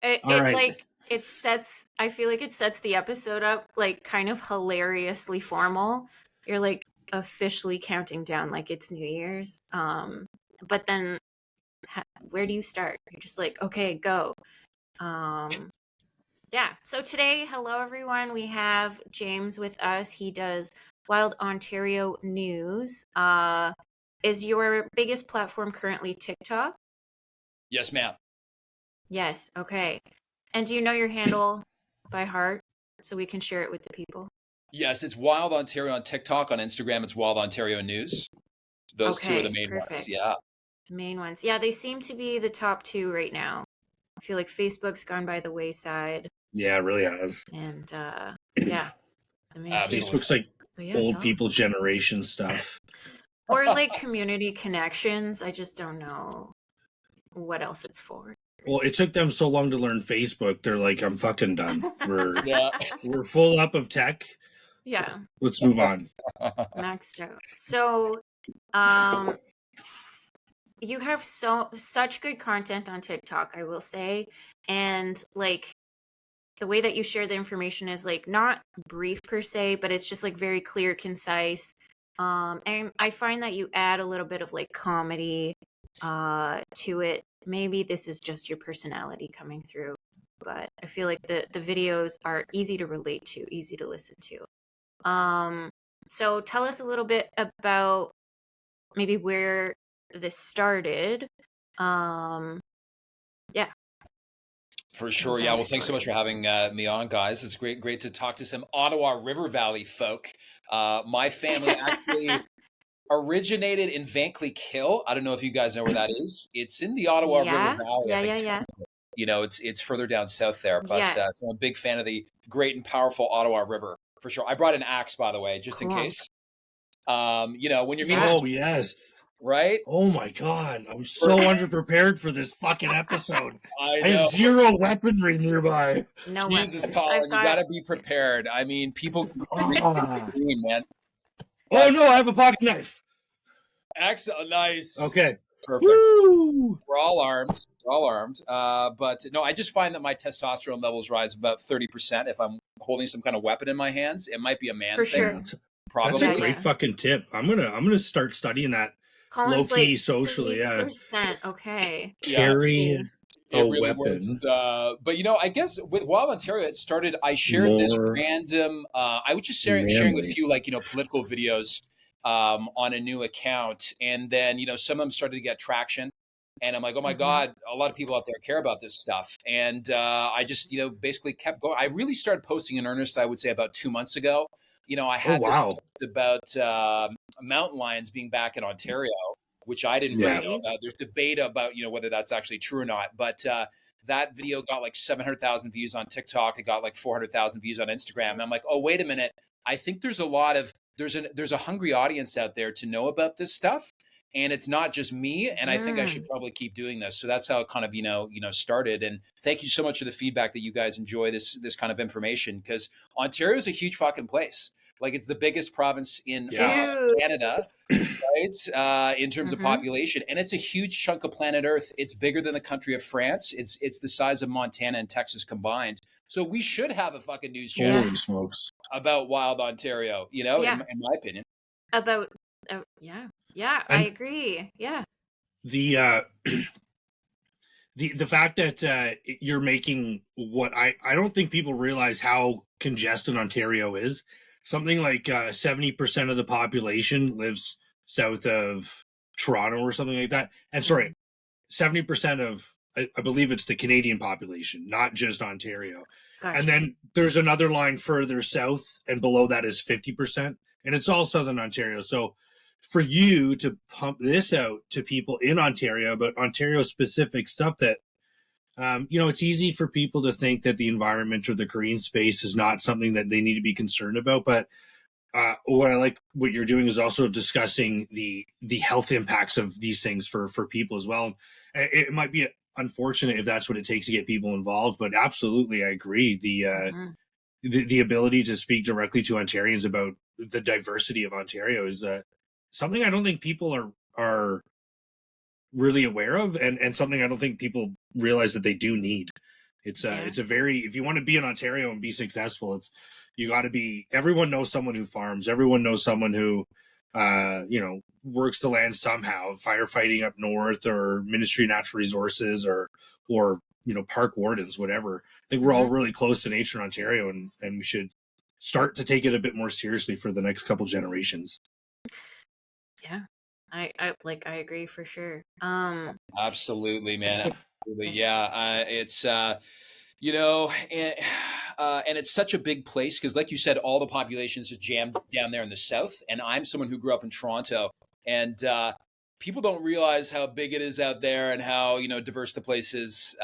All it right. like it sets. I feel like it sets the episode up like kind of hilariously formal. You're like officially counting down like it's New Year's. But then where do you start? You're just like, okay, go. Um, yeah. So today, hello everyone. We have James with us. He does Wild Ontario News. Is your biggest platform currently TikTok? Yes, ma'am. Yes. Okay. And do you know your handle by heart so we can share it with the people? Yes, it's Wild Ontario on TikTok. On Instagram, it's Wild Ontario News. Those two are the Okay, main ones. perfect. Yeah. The main ones. Yeah, they seem to be the top two right now. I feel like Facebook's gone by the wayside. Yeah, it really has. And yeah, the main two. Absolutely. Facebook's like So yeah, old solid. people generation stuff. Or like community connections. I just don't know what else it's for. Well, it took them so long to learn Facebook. They're like, I'm fucking done. Yeah. We're full up of tech. Yeah, Let's move on. maxed out. So, you have such good content on TikTok, I will say, and like the way that you share the information is like not brief per se, but it's just like very clear, concise. And I find that you add a little bit of like comedy to it. Maybe this is just your personality coming through, but I feel like the videos are easy to relate to, easy to listen to. So tell us a little bit about maybe where this started. Yeah. For sure. Yeah. Well, thanks so much for having me on, guys. It's great to talk to some Ottawa River Valley folk. My family actually originated in Vankleek Hill. I don't know if you guys know where that is. It's in the Ottawa River Valley. Yeah. You know, it's further down south there. But so I'm a big fan of the great and powerful Ottawa River for sure. I brought an axe, by the way, just in case. You know, when you're meeting. Oh yes. Right? Oh my god, I'm so underprepared for this fucking episode. I have zero weaponry nearby. No Jesus, weapons. Colin, you gotta be prepared. I mean, people green, man. Oh no, I have a pocket knife. Excellent, nice. Okay. Perfect. Woo! We're all armed. But no, I just find that my testosterone levels rise about 30% if I'm holding some kind of weapon in my hands. It might be a man for thing. Sure. Probably. That's a great fucking tip. I'm gonna start studying that. Colin's low-key like socially, 30%, okay. Carry a really weapon. Works. But you know, I guess with Wild Ontario, it started. I shared this random. I was just sharing a few like political videos on a new account, and then some of them started to get traction. And I'm like, oh my God, a lot of people out there care about this stuff. And I just, basically kept going. I really started posting in earnest, I would say, about 2 months ago. I had this about mountain lions being back in Ontario, which I didn't really know about. There's debate about, whether that's actually true or not. But that video got like 700,000 views on TikTok. It got like 400,000 views on Instagram. And I'm like, oh, wait a minute. I think there's a hungry audience out there to know about this stuff. And it's not just me, and I think I should probably keep doing this. So that's how it kind of, started. And thank you so much for the feedback that you guys enjoy this kind of information, because Ontario is a huge fucking place. Like, it's the biggest province in Canada, right? In terms of population, and it's a huge chunk of planet Earth. It's bigger than the country of France. It's the size of Montana and Texas combined. So we should have a fucking news channel about Wild Ontario. In my opinion. About Yeah, I agree. Yeah. The fact that you're making what I don't think people realize how congested Ontario is. Something like 70% of the population lives south of Toronto or something like that. And 70% of, I believe it's the Canadian population, not just Ontario. Gotcha. And then there's another line further south, and below that is 50%. And it's all Southern Ontario. So for you to pump this out to people in Ontario about Ontario-specific stuff that, it's easy for people to think that the environment or the green space is not something that they need to be concerned about. But what I like what you're doing is also discussing the health impacts of these things for people as well. It might be unfortunate if that's what it takes to get people involved, but absolutely, I agree. The ability to speak directly to Ontarians about the diversity of Ontario is something I don't think people are really aware of, and something I don't think people realize that they do need. It's a very, if you want to be in Ontario and be successful, you got to be, everyone knows someone who farms, everyone knows someone who works the land somehow, firefighting up north, or Ministry of Natural Resources, or park wardens, whatever. I think we're all really close to nature in Ontario, and we should start to take it a bit more seriously for the next couple generations. Yeah. I agree for sure. Absolutely, man. Absolutely. Yeah. It's and it's such a big place because, like you said, all the population is just jammed down there in the south. And I'm someone who grew up in Toronto, and people don't realize how big it is out there and how diverse the place is.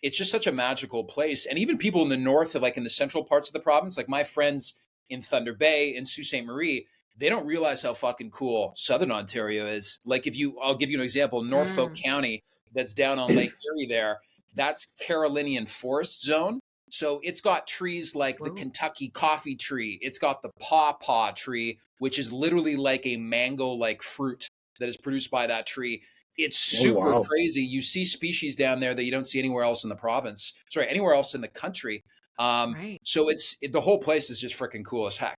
It's just such a magical place. And even people in the north, like in the central parts of the province, like my friends in Thunder Bay and Sault Ste. Marie, they don't realize how fucking cool Southern Ontario is. Like I'll give you an example, Norfolk County, that's down on Lake Erie there, that's Carolinian forest zone. So it's got trees like the Kentucky coffee tree. It's got the pawpaw tree, which is literally like a mango-like fruit that is produced by that tree. It's super crazy. You see species down there that you don't see anywhere else in the province. Sorry, anywhere else in the country. So the whole place is just freaking cool as heck.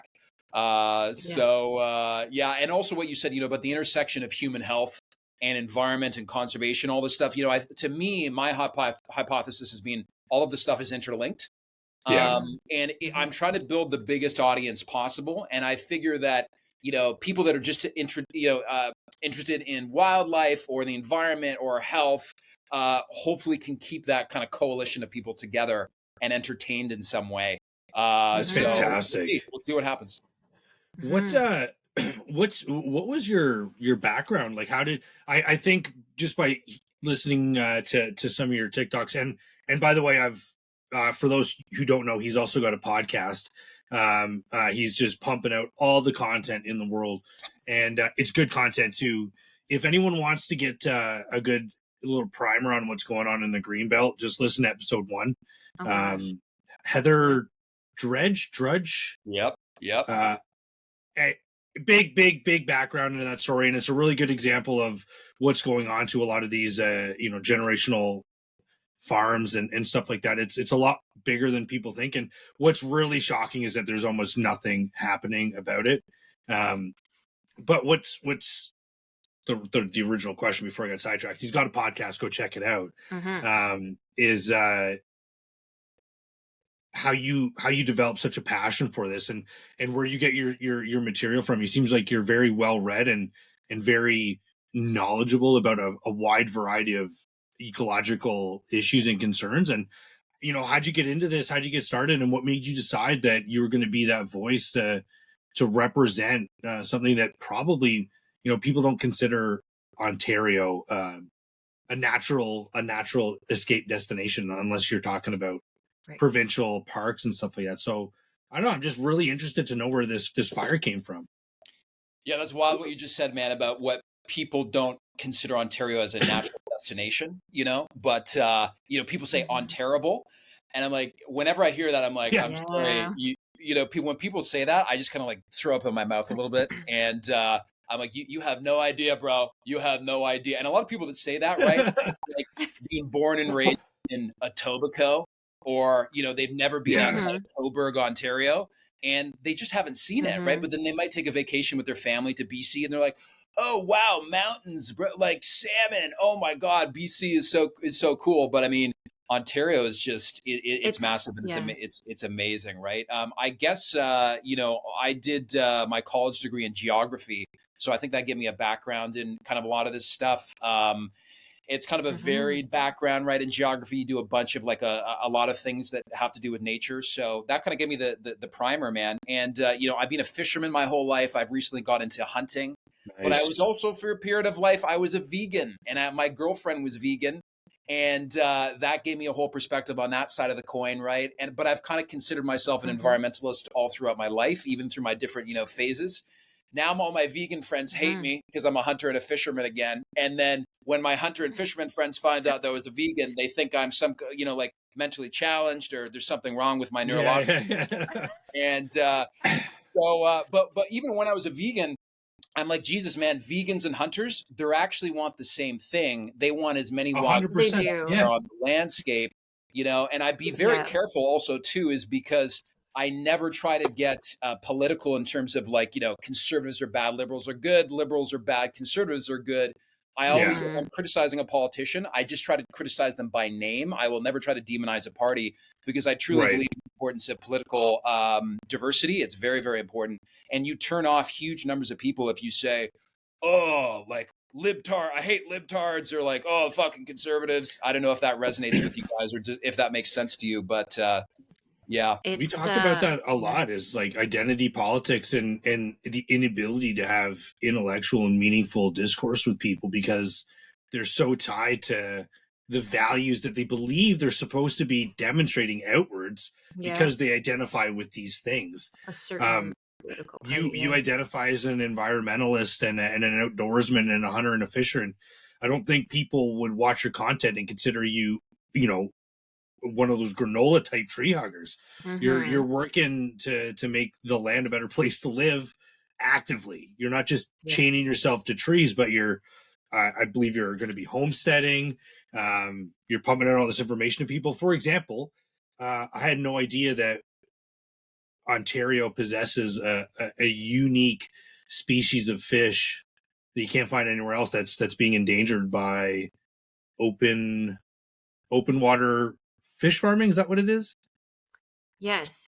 And also what you said, about the intersection of human health and environment and conservation, all this stuff, to me, my hypothesis has been all of this stuff is interlinked. I'm trying to build the biggest audience possible. And I figure that, people that are just interested in wildlife or the environment or health, hopefully can keep that kind of coalition of people together and entertained in some way. That's fantastic. We'll see what happens. What was your background? Like, how did I think just by listening to some of your TikToks, and by the way, I've for those who don't know, he's also got a podcast. He's just pumping out all the content in the world, and it's good content too. If anyone wants to get a good little primer on what's going on in the Greenbelt, just listen to episode 1. Heather Drudge. Yep. A big background into that story, and it's a really good example of what's going on to a lot of these generational farms and stuff like that. It's a lot bigger than people think, and what's really shocking is that there's almost nothing happening about it. But what's the original question before I got sidetracked? He's got a podcast, go check it out. Is how you develop such a passion for this, and where you get your material from. He seems like you're very well read and very knowledgeable about a wide variety of ecological issues and concerns. And how'd you get into this? How'd you get started? And what made you decide that you were going to be that voice to represent something that probably people don't consider Ontario a natural escape destination unless you're talking about provincial parks and stuff like that. So I don't know, I'm just really interested to know where this fire came from. Yeah, that's wild what you just said, man, about what people don't consider Ontario as a natural destination, but people say Ontario, and I'm like, whenever I hear that, I'm like, I'm sorry, when people say that, I just kind of like throw up in my mouth a little bit, and I'm like, you have no idea, bro, you have no idea. And a lot of people that say that, right, like being born and raised in Etobicoke, or they've never been outside of Cobourg, Ontario, and they just haven't seen it, right? But then they might take a vacation with their family to BC, and they're like, oh wow, mountains, bro, like salmon, oh my god, BC is so cool. But I mean, Ontario is just it's massive, and it's amazing, right? I guess I did my college degree in geography, so I think that gave me a background in kind of a lot of this stuff. It's kind of a varied background, right? In geography, you do a bunch of like a lot of things that have to do with nature. So that kind of gave me the primer, man. And, I've been a fisherman my whole life. I've recently got into hunting. Nice. But I was also, for a period of life, I was a vegan. And my girlfriend was vegan. And that gave me a whole perspective on that side of the coin, right? But I've kind of considered myself an environmentalist all throughout my life, even through my different, phases. Now all my vegan friends hate me because I'm a hunter and a fisherman again. And then when my hunter and fisherman friends find out that I was a vegan, they think I'm some, like mentally challenged, or there's something wrong with my neurological. And but even when I was a vegan, I'm like, Jesus, man, vegans and hunters, they actually want the same thing. They want as many wild They 100%. do. Yeah. on the landscape, and I'd be very careful also too, is because I never try to get political in terms of like, conservatives are bad, liberals are good, liberals are bad, conservatives are good. I always, if I'm criticizing a politician, I just try to criticize them by name. I will never try to demonize a party, because I truly believe in the importance of political diversity. It's very, very important. And you turn off huge numbers of people if you say, oh, like libtard, I hate libtards, or like, oh, fucking conservatives. I don't know if that resonates with you guys, or just if that makes sense to you, but yeah. We talk about that a lot, is like identity politics and the inability to have intellectual and meaningful discourse with people, because they're so tied to the values that they believe they're supposed to be demonstrating outwards, because they identify with these things. A certain political party, you identify as an environmentalist and an outdoorsman and a hunter and a fisher, and I don't think people would watch your content and consider you one of those granola type tree huggers. You're working to make the land a better place to live actively. You're not just chaining yourself to trees, but you're I believe you're going to be homesteading. You're pumping out all this information to people. For example, I had no idea that Ontario possesses a unique species of fish that you can't find anywhere else, that's being endangered by open water fish farming. Is that what it is? Yes.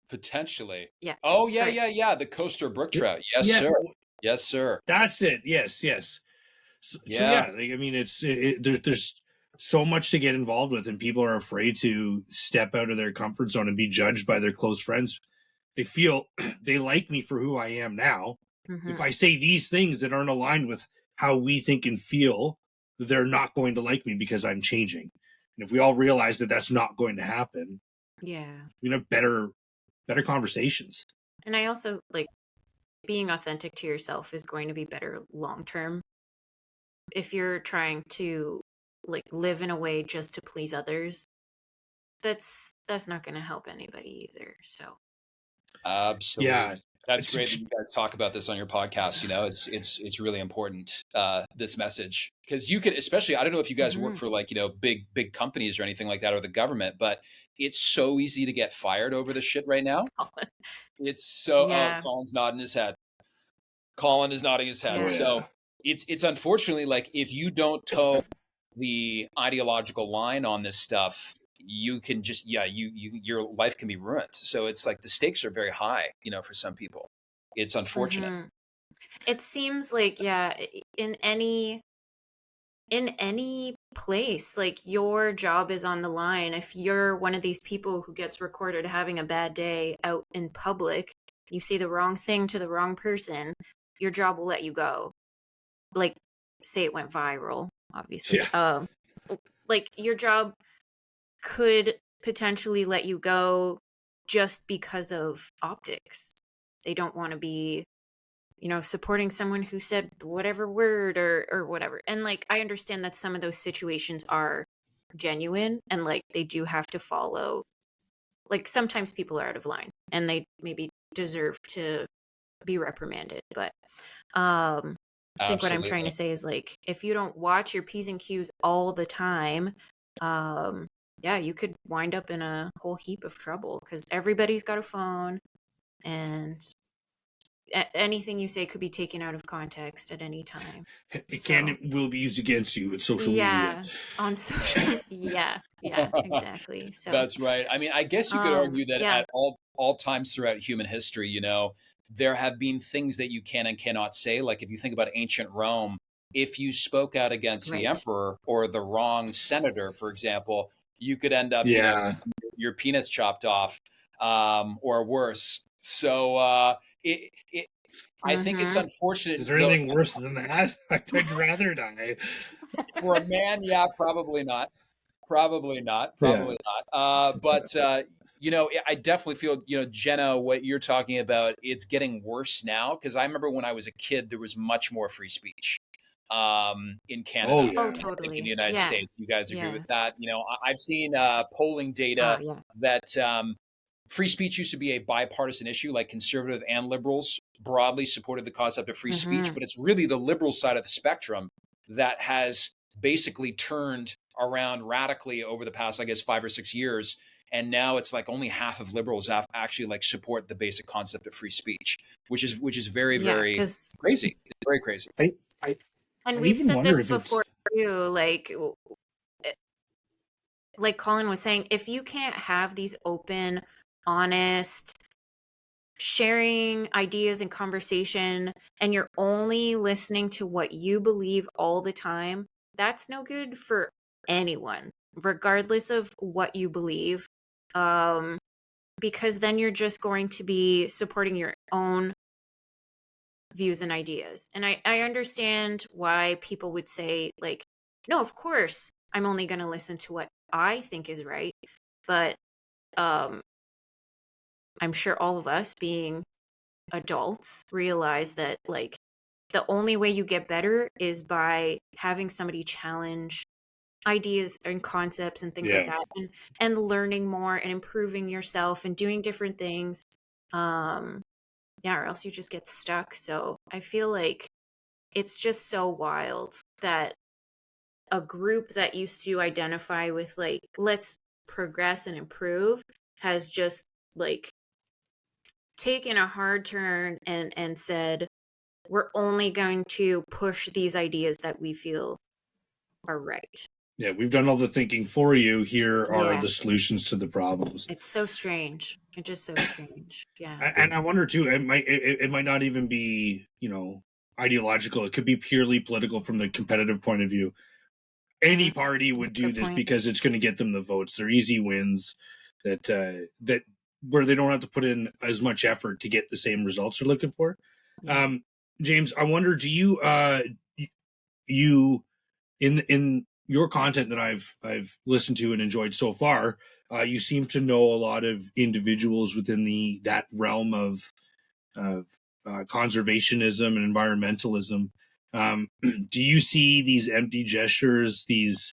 Potentially. Yeah. Oh, yeah. The coastal brook trout. Yes, sir. Yes, sir. That's it. Yes. So yeah, I mean, there's so much to get involved with, and people are afraid to step out of their comfort zone and be judged by their close friends. They feel they like me for who I am now. If I say these things that aren't aligned with how we think and feel, they're not going to like me because I'm changing. And if we all realize that that's not going to happen, we have better conversations. And I also like being authentic to yourself is going to be better long term. If you're trying to like live in a way just to please others, that's not going to help anybody either. So absolutely. Yeah. That's great that you guys talk about this on your podcast. It's really important, this message, because you can, especially, I don't know if you guys work for like, big companies or anything like that, or the government, but it's so easy to get fired over this shit right now. It's so, Colin's nodding his head. Colin is nodding his head. So it's unfortunately like, if you don't toe the ideological line on this stuff, you can just your life can be ruined. So it's like the stakes are very high, for some people. It's unfortunate. It seems like in any place, like your job is on the line. If you're one of these people who gets recorded having a bad day out in public, you say the wrong thing to the wrong person, your job will let you go. Like, say it went viral, obviously. Like your job could potentially let you go just because of optics. They don't want to be, supporting someone who said whatever word or whatever. And like, I understand that some of those situations are genuine and like they do have to follow. Like sometimes people are out of line and they maybe deserve to be reprimanded. But I think what I'm trying to say is like, if you don't watch your P's and Q's all the time, you could wind up in a whole heap of trouble because everybody's got a phone and anything you say could be taken out of context at any time. It will be used against you with social media. On social yeah, exactly. So that's right. I mean, I guess you could argue that at all times throughout human history, there have been things that you can and cannot say. Like if you think about ancient Rome, if you spoke out against the emperor or the wrong senator, for example, you could end up your penis chopped off, or worse. So I think it's unfortunate. Is there anything worse than that? I'd rather die. For a man, probably not. Probably not. But I definitely feel, Jenna, what you're talking about, it's getting worse now. Because I remember when I was a kid, there was much more free speech in Canada, totally. In the United States. You guys agree with that? I've seen polling data that free speech used to be a bipartisan issue, like conservative and liberals broadly supported the concept of free speech, Mm-hmm. but it's really the liberal side of the spectrum that has basically turned around radically over the past, I guess, 5 or 6 years. And now it's like only half of liberals actually like support the basic concept of free speech, which is very, Yeah, very because crazy. Very crazy. I and I we've even said wonder this if it's before too, like Colin was saying, if you can't have these open, honest, sharing ideas and conversation, and you're only listening to what you believe all the time, that's no good for anyone, regardless of what you believe. Um, because then you're just going to be supporting your own views and ideas. And I understand why people would say, like, no, of course, I'm only going to listen to what I think is right. But um, I'm sure all of us being adults realize that, like, the only way you get better is by having somebody challenge ideas and concepts and things like yeah. that, and learning more and improving yourself and doing different things. Um, yeah, or else you just get stuck. So I feel like it's just so wild that a group that used to identify with, like, let's progress and improve, has just, like, taken a hard turn and said, we're only going to push these ideas that we feel are right. Yeah, we've done all the thinking for you. Here are Yeah, the solutions to the problems. it's so strange. It's just so strange. Yeah. And I wonder too, it might not even be, ideological. It could be purely political from the competitive point of view. Any party would do Good this point. because it's going to get them the votes. They're easy wins that where they don't have to put in as much effort to get the same results they're looking for. Yeah. James, I wonder, do you in your content that I've listened to and enjoyed so far, you seem to know a lot of individuals within that realm of conservationism and environmentalism. Do you see these empty gestures, these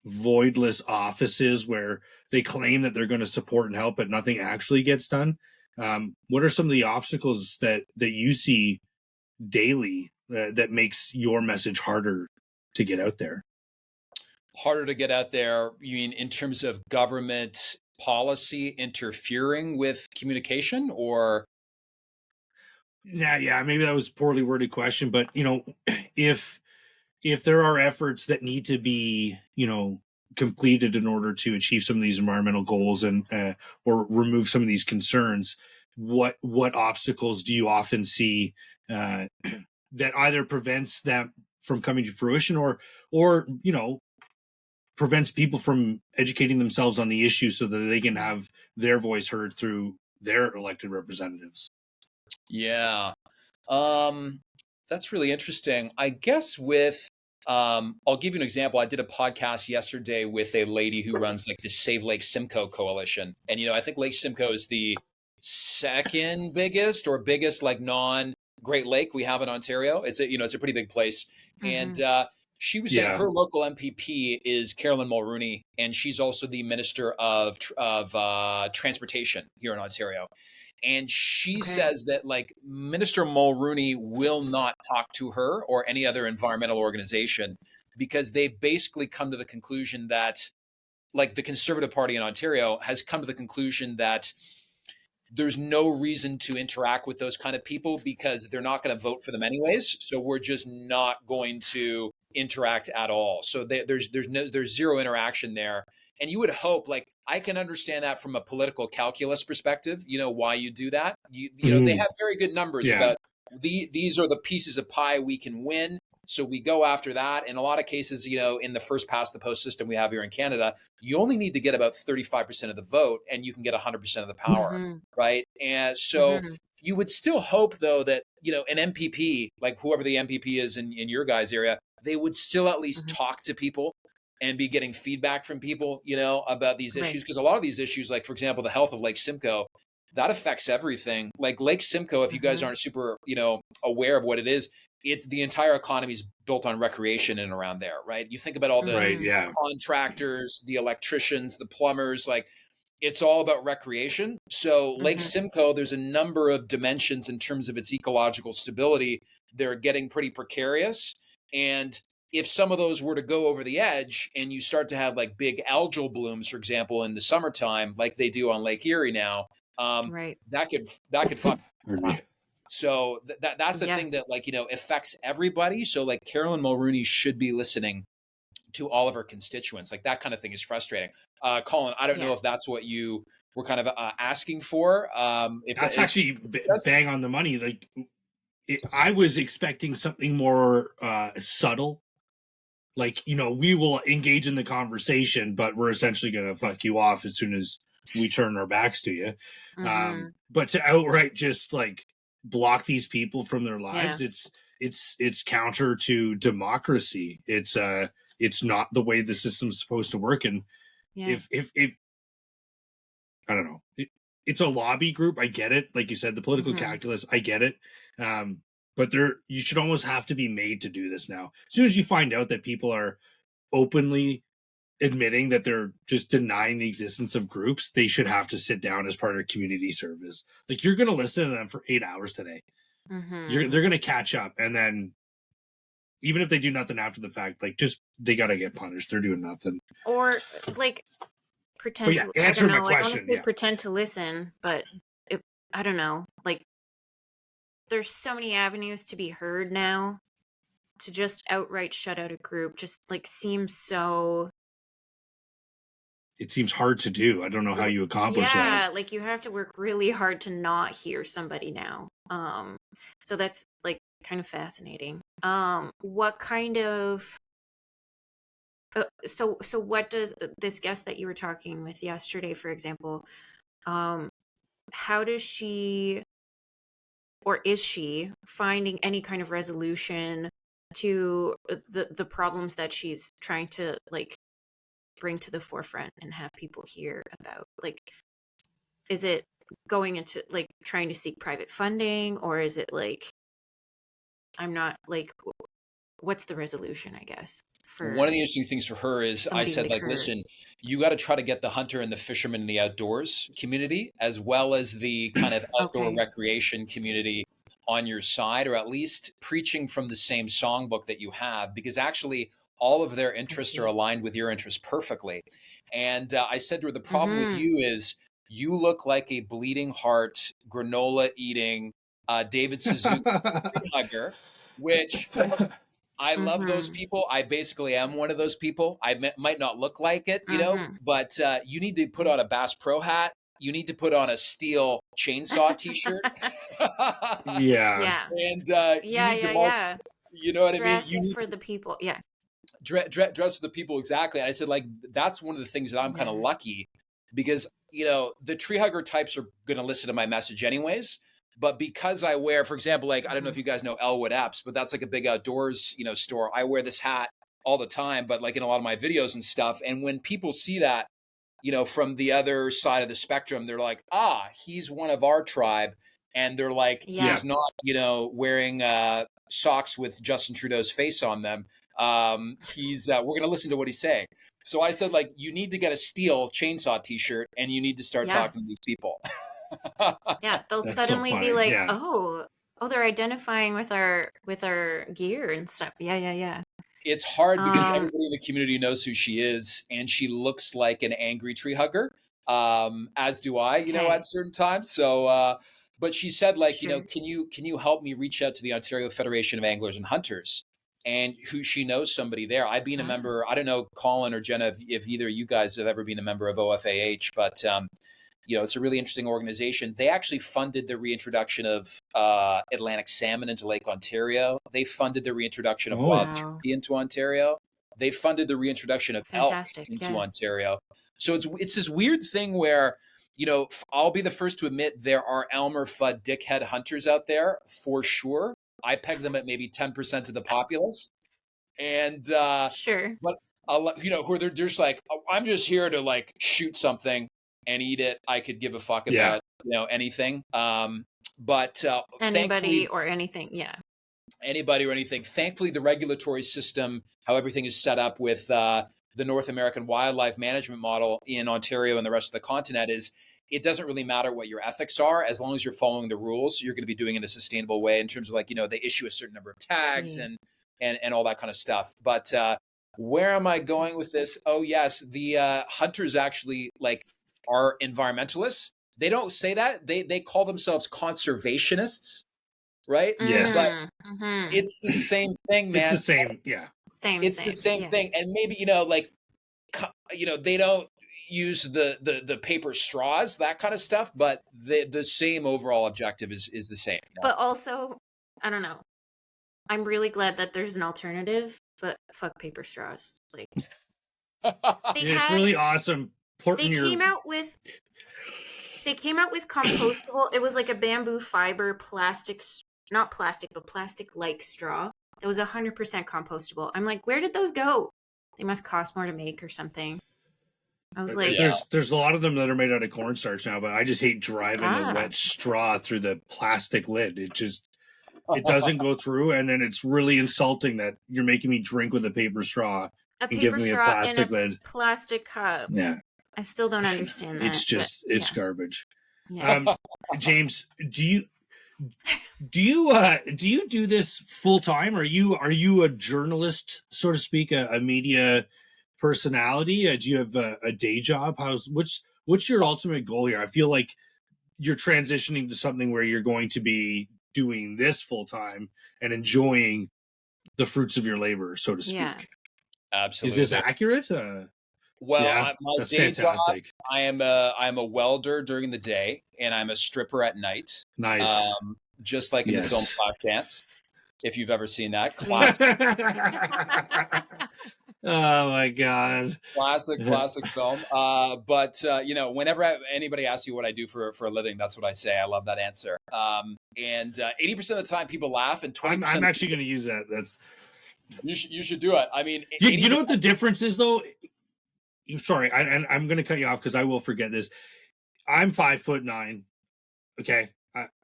voidless offices where they claim that they're going to support and help, but nothing actually gets done? What are some of the obstacles that you see daily that makes your message harder to get out there? Harder to get out there, you mean in terms of government policy interfering with communication, or? Yeah, maybe that was a poorly worded question, but if if there are efforts that need to be completed in order to achieve some of these environmental goals and or remove some of these concerns, what obstacles do you often see uh, that either prevents them from coming to fruition, or prevents people from educating themselves on the issue so that they can have their voice heard through their elected representatives? Yeah. Um, that's really interesting. I guess I'll give you an example. I did a podcast yesterday with a lady who runs like the Save Lake Simcoe coalition. And, I think Lake Simcoe is the second biggest or biggest like non Great Lake we have in Ontario. It's a pretty big place. Mm-hmm. And, she was saying Yeah, her local MPP is Carolyn Mulrooney, and she's also the Minister of Transportation here in Ontario. And she Okay. says that like Minister Mulrooney will not talk to her or any other environmental organization because they've basically come to the conclusion that, like, the Conservative Party in Ontario has come to the conclusion that there's no reason to interact with those kind of people because they're not going to vote for them anyways. So we're just not going to interact at all. So there's zero interaction there. And you would hope, like, I can understand that from a political calculus perspective, why you do that. They Mhm. have very good numbers Yeah, about these are the pieces of pie we can win. So we go after that. In a lot of cases, in the first past the post system we have here in Canada, you only need to get about 35% of the vote and you can get 100% of the power, Mm-hmm. right? And so Mm-hmm. you would still hope, though, that, an MPP, like whoever the MPP is in your guys' area, they would still at least Mm-hmm. talk to people and be getting feedback from people, about these Right. issues. Because a lot of these issues, like, for example, the health of Lake Simcoe, that affects everything. Like Lake Simcoe, if you guys Mm-hmm. aren't super, aware of what it is, it's the entire economy is built on recreation in and around there, right? You think about all the right. Mm-hmm. Yeah, contractors, the electricians, the plumbers, like it's all about recreation. So Lake Simcoe, there's a number of dimensions in terms of its ecological stability. They're getting pretty precarious. And if some of those were to go over the edge and you start to have like big algal blooms, for example, in the summertime, like they do on Lake Erie now, Right. that could fuck. So that's the thing that, like, you know, affects everybody. So like Carolyn Mulrooney should be listening to all of her constituents. Like that kind of thing is frustrating. Colin, I don't know if that's what you were kind of asking for. That's actually bang on the money. Like I was expecting something more subtle. Like, you know, we will engage in the conversation, but we're essentially going to fuck you off as soon as we turn our backs to you. But to outright just like block these people from their lives, it's counter to democracy. It's not the way the system's supposed to work. And if I don't know, it's a lobby group. I get it. Like you said, the political calculus, I get it. But you should almost have to be made to do this now. As soon as you find out that people are openly admitting that they're just denying the existence of groups, they should have to sit down as part of community service. Like, you're going to listen to them for 8 hours today. They're going to catch up. And then even if they do nothing after the fact, like, just, they got to get punished. They're doing nothing. Or like pretend to, answer my I question. honestly pretend to listen, but I don't know. Like, there's so many avenues to be heard now. To just outright shut out a group just like seems so. It seems hard to do. I don't know how you accomplish that. Yeah, like you have to work really hard to not hear somebody now. So that's like kind of fascinating. What kind of so what does this guest that you were talking with yesterday, for example, how does she, or is she finding any kind of resolution to the problems that she's trying to like bring to the forefront and have people hear about? Like, is it going into like trying to seek private funding, or is it like, I'm not like, what's the resolution, I guess? One of the interesting things for her is I said, like, listen, you got to try to get the hunter and the fisherman in the outdoors community, as well as the kind of outdoor recreation community on your side, or at least preaching from the same songbook that you have, because actually all of their interests are aligned with your interests perfectly. And I said to her, the problem with you is you look like a bleeding heart, granola eating, David Suzuki hugger, which I love those people. I basically am one of those people. I might not look like it, you know, but you need to put on a Bass Pro hat. You need to put on a steel chainsaw t-shirt. And you need to you know what dress I mean? For the people. Yeah. Dress for the people. Exactly. And I said, like, that's one of the things that I'm kind of lucky, because, you know, the tree hugger types are going to listen to my message anyways. But because I wear, for example, like, I don't know if you guys know Elwood Epps, but that's like a big outdoors, you know, store. I wear this hat all the time, but like in a lot of my videos and stuff. And when people see that, you know, from the other side of the spectrum, they're like, he's one of our tribe. And they're like, he's not, you know, wearing socks with Justin Trudeau's face on them. We're going to listen to what he's saying. So I said, like, you need to get a steel chainsaw t-shirt and you need to start talking to these people. They'll suddenly be like, oh, they're identifying with our gear and stuff. Yeah. It's hard because everybody in the community knows who she is, and she looks like an angry tree hugger, as do I, you know, at certain times. So, but she said, like, you know, can you help me reach out to the Ontario Federation of Anglers and Hunters, and who she knows somebody there. I've been a member. I don't know, Colin or Jenna, if either of you guys have ever been a member of OFAH, but you know, it's a really interesting organization. They actually funded the reintroduction of Atlantic salmon into Lake Ontario. They funded the reintroduction of wild turkey into Ontario. They funded the reintroduction of elk into Ontario. So it's this weird thing where, you know, I'll be the first to admit there are Elmer Fudd dickhead hunters out there for sure. I peg them at maybe 10% of the populace. And but you know, who they're just like, I'm just here to like shoot something and eat it. I could give a fuck about, you know, anything. But anybody or anything. Yeah. Anybody or anything. Thankfully, the regulatory system, how everything is set up with the North American wildlife management model in Ontario and the rest of the continent is it doesn't really matter what your ethics are. As long as you're following the rules, you're going to be doing it in a sustainable way in terms of like, they issue a certain number of tags and all that kind of stuff. But where am I going with this? Oh, yes. The hunters actually like are environmentalists. They don't say that. They call themselves conservationists, right? Yes. But it's the same thing, man. It's the same. Yeah. It's the same thing. And maybe, they don't use the paper straws, that kind of stuff, but the same overall objective is the same. But also, I don't know. I'm really glad that there's an alternative, but fuck paper straws. Like it's really awesome. They came out with compostable. It was like a bamboo fiber plastic, not plastic, but plastic-like straw. That was 100% compostable. I'm like, where did those go? They must cost more to make or something. I was like, there's a lot of them that are made out of cornstarch now, but I just hate driving the wet straw through the plastic lid. It doesn't go through, and then it's really insulting that you're making me drink with a paper straw and giving me a plastic lid, plastic cup. Yeah, I still don't understand that. It's just it's garbage. Yeah. James, do you do this full time? Are you a journalist, so to speak, a media personality? Do you have a day job? What's your ultimate goal here? I feel like you're transitioning to something where you're going to be doing this full time and enjoying the fruits of your labor, so to speak. Yeah. Absolutely. Is this accurate? My that's day fantastic. job, I'm a welder during the day, and I'm a stripper at night. Nice. Just like in the film Flashdance, if you've ever seen that. Oh my God. Classic film. But whenever anybody asks you what I do for a living, that's what I say. I love that answer. And 80% of the time people laugh, and 20%. I'm actually going to use that. You should do it. I mean, you know what the difference is, though? Sorry, I'm going to cut you off because I will forget this. I'm 5'9". Okay,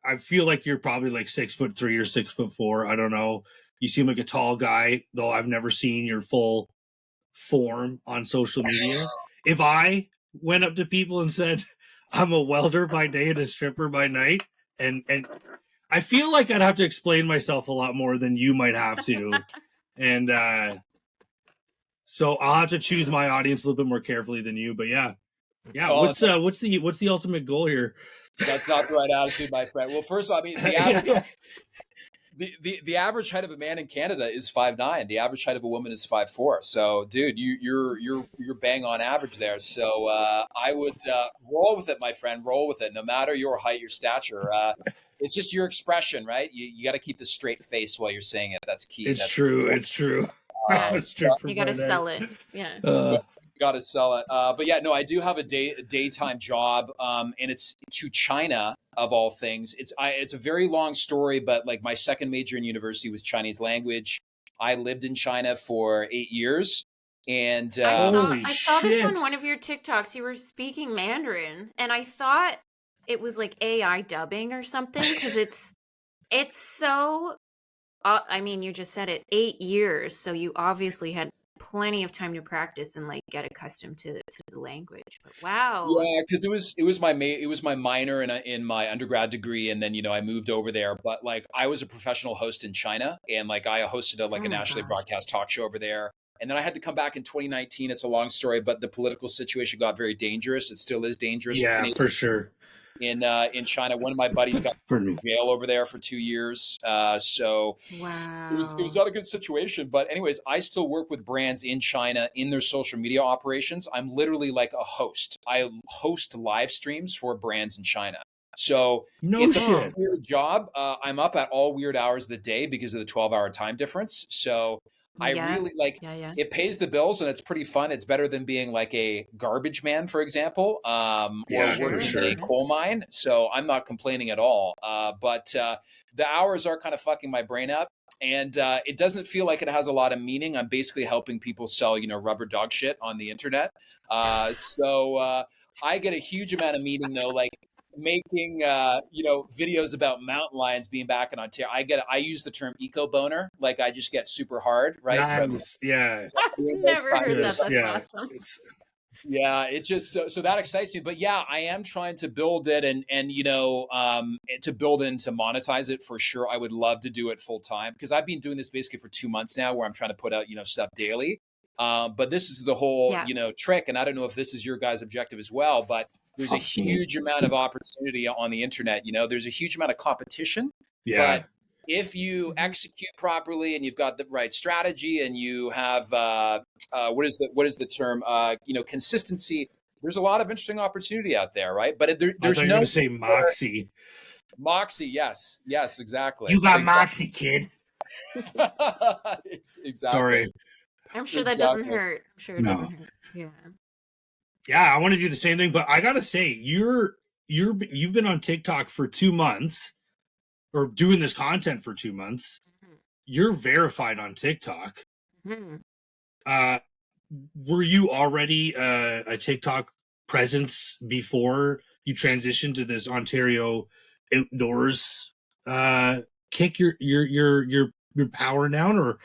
I feel like you're probably like 6'3" or 6'4". I don't know. You seem like a tall guy, though I've never seen your full form on social media. If I went up to people and said I'm a welder by day and a stripper by night, and I feel like I'd have to explain myself a lot more than you might have to, and so I'll have to choose my audience a little bit more carefully than you. But yeah. What's the ultimate goal here? That's not the right attitude, my friend. Well, first of all, I mean, the average height of a man in Canada is 5'9". The average height of a woman is 5'4". So, dude, you're bang on average there. So I would roll with it, my friend. Roll with it, no matter your height, your stature. It's just your expression, right? You got to keep the straight face while you're saying it. That's key. It's true. Yeah. You got to sell it. Yeah. Got to sell it. But yeah, no, I do have a daytime job, and it's to China of all things. It's a very long story, but like my second major in university was Chinese language. I lived in China for 8 years, and I saw this on one of your TikToks. You were speaking Mandarin, and I thought it was like AI dubbing or something because it's so. I mean, you just said it, 8 years, so you obviously had plenty of time to practice and like get accustomed to the language. But wow. Yeah, because it was my minor in my undergrad degree, and then I moved over there. But like I was a professional host in China, and like I hosted a nationally broadcast talk show over there. And then I had to come back in 2019. It's a long story, but the political situation got very dangerous. It still is dangerous. Yeah, for sure. In China, one of my buddies got in jail over there for 2 years. So wow, it was not a good situation. But anyways, I still work with brands in China in their social media operations. I'm literally like a host. I host live streams for brands in China. So it's a weird job. I'm up at all weird hours of the day because of the 12-hour time difference. So I really it pays the bills and it's pretty fun. It's better than being like a garbage man, for example, or working in a coal mine. So I'm not complaining at all. But the hours are kind of fucking my brain up, and it doesn't feel like it has a lot of meaning. I'm basically helping people sell, rubber dog shit on the internet. So I get a huge amount of meaning though. Like making videos about mountain lions being back in Ontario. I use the term eco boner, like I just get super hard, right? From Nice. Yeah. doing those Never kind heard that. of That's Yeah. awesome. yeah, it just so that excites me. But yeah, I am trying to build it and to build it and to monetize it for sure. I would love to do it full time because I've been doing this basically for 2 months now, where I'm trying to put out stuff daily. But this is the whole Yeah. trick, and I don't know if this is your guys' objective as well, but there's a huge amount of opportunity on the internet. There's a huge amount of competition, Yeah. but if you execute properly and you've got the right strategy and you have what is the term consistency, there's a lot of interesting opportunity out there, right? But there's no to say moxie. Yes, exactly. You got moxie, kid. Exactly. Sorry. I'm sure that doesn't hurt. I'm sure it doesn't hurt. Yeah, I want to do the same thing, but I gotta say, you've been on TikTok for 2 months, or doing this content for 2 months. You're verified on TikTok. Were you already a TikTok presence before you transitioned to this Ontario outdoors kick your power down, or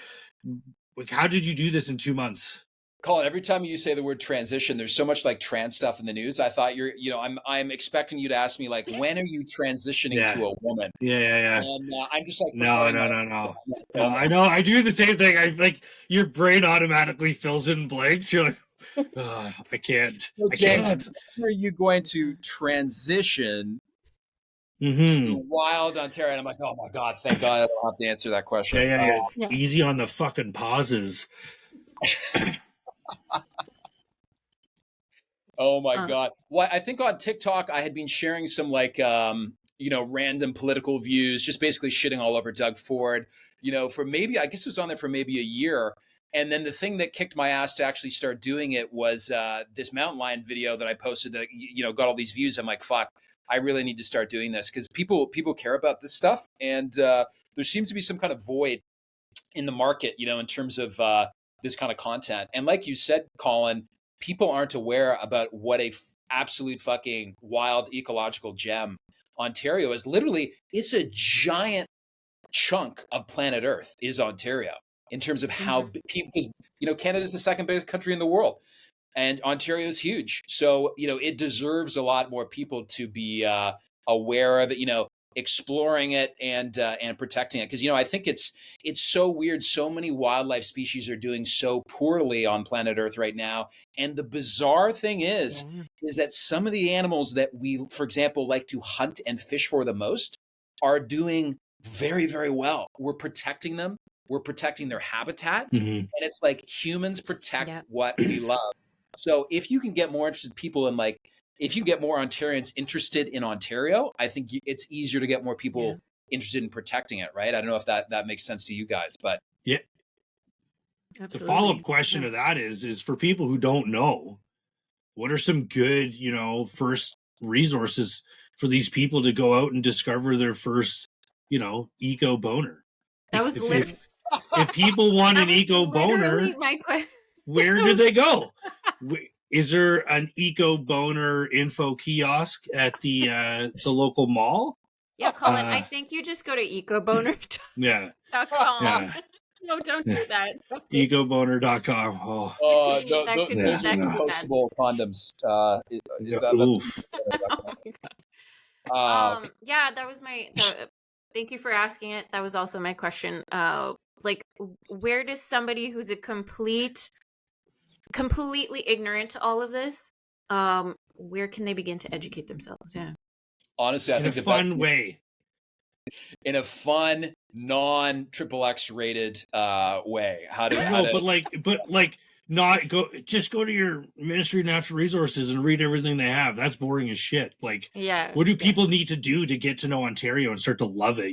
like how did you do this in 2 months? Colin, every time you say the word transition, there's so much like trans stuff in the news. I thought I'm expecting you to ask me like, when are you transitioning to a woman? Yeah. And I'm just like, no. I know. I do the same thing. I like your brain automatically fills in blanks. You're like, oh, I can't. When are you going to transition to Wild Ontario? And I'm like, oh my God, thank God I don't have to answer that question. Yeah. Easy on the fucking pauses. Oh my God. Well, I think on TikTok, I had been sharing some like, random political views, just basically shitting all over Doug Ford, for maybe, I guess it was on there for maybe a year. And then the thing that kicked my ass to actually start doing it was this mountain lion video that I posted that, got all these views. I'm like, fuck, I really need to start doing this because people care about this stuff. And there seems to be some kind of void in the market, in terms of this kind of content. And like you said, Colin, people aren't aware about what a absolute fucking wild ecological gem Ontario is. Literally, it's a giant chunk of planet Earth is Ontario in terms of how people, because Canada is the second biggest country in the world, and Ontario is huge. So it deserves a lot more people to be aware of it. Exploring it and protecting it, because I think it's so weird. So many wildlife species are doing so poorly on planet Earth right now, and the bizarre thing is that some of the animals that we, for example, like to hunt and fish for the most are doing very, very well. We're protecting them. We're protecting their habitat, and it's like humans protect what we love. So if you can get more interested people in if you get more Ontarians interested in Ontario, I think it's easier to get more people interested in protecting it, right? I don't know if that makes sense to you guys, but yeah. Absolutely. The follow-up question to that is for people who don't know, what are some good, first resources for these people to go out and discover their first, eco boner? That was if people want an eco boner, where do they go? Is there an eco boner info kiosk at the local mall? Yeah, Colin, I think you just go to ecoboner.com. Yeah. No, don't do that. Ecoboner.com. Oh, those are compostable condoms. Is that? Yeah, that was thank you for asking it. That was also my question. Where does somebody who's completely ignorant to all of this, where can they begin to educate themselves? Yeah. Honestly, I think the fun best way. In a fun, non-XXX rated way. Just go to your Ministry of Natural Resources and read everything they have. That's boring as shit. What do people need to do to get to know Ontario and start to love it,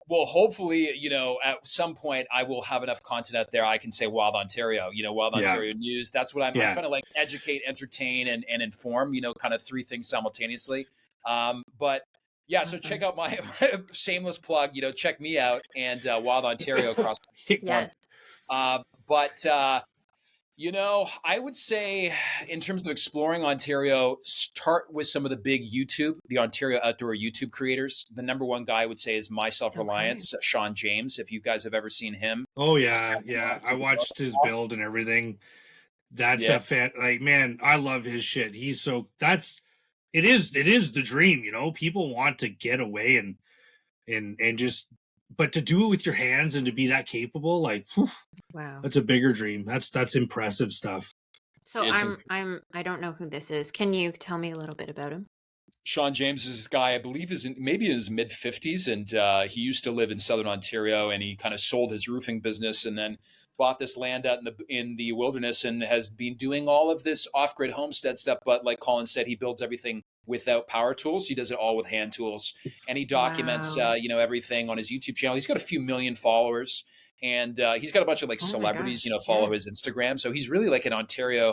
Well, hopefully, at some point I will have enough content out there I can say Wild Ontario, Wild Ontario news. That's what I'm trying to educate, entertain, and inform, kind of three things simultaneously. But yeah, awesome. So check out my shameless plug, check me out and Wild Ontario across the yes. But You know, I would say in terms of exploring Ontario, start with some of the big the Ontario outdoor YouTube creators. The number one guy I would say is My Self Okay. Reliance, Sean James. If you guys have ever seen him, Oh just yeah, check him yeah. out. I watched his build and everything. That's Yeah. a fan. Like, man, I love his shit. He's so that's it is the dream. People want to get away and just, but to do it with your hands and to be that capable, like, whew, Wow. that's a bigger dream. That's impressive stuff. So It's I don't know who this is. Can you tell me a little bit about him? Sean James is this guy, I believe, is maybe in his mid 50s, and he used to live in Southern Ontario, and he kind of sold his roofing business, and then bought this land out in the wilderness, and has been doing all of this off grid homestead stuff. But like Colin said, he builds everything without power tools. He does it all with hand tools, and he documents Wow. everything on his YouTube channel. He's got a few million followers. And he's got a bunch of like Oh my celebrities, gosh. follow Yeah. his Instagram. So he's really like an Ontario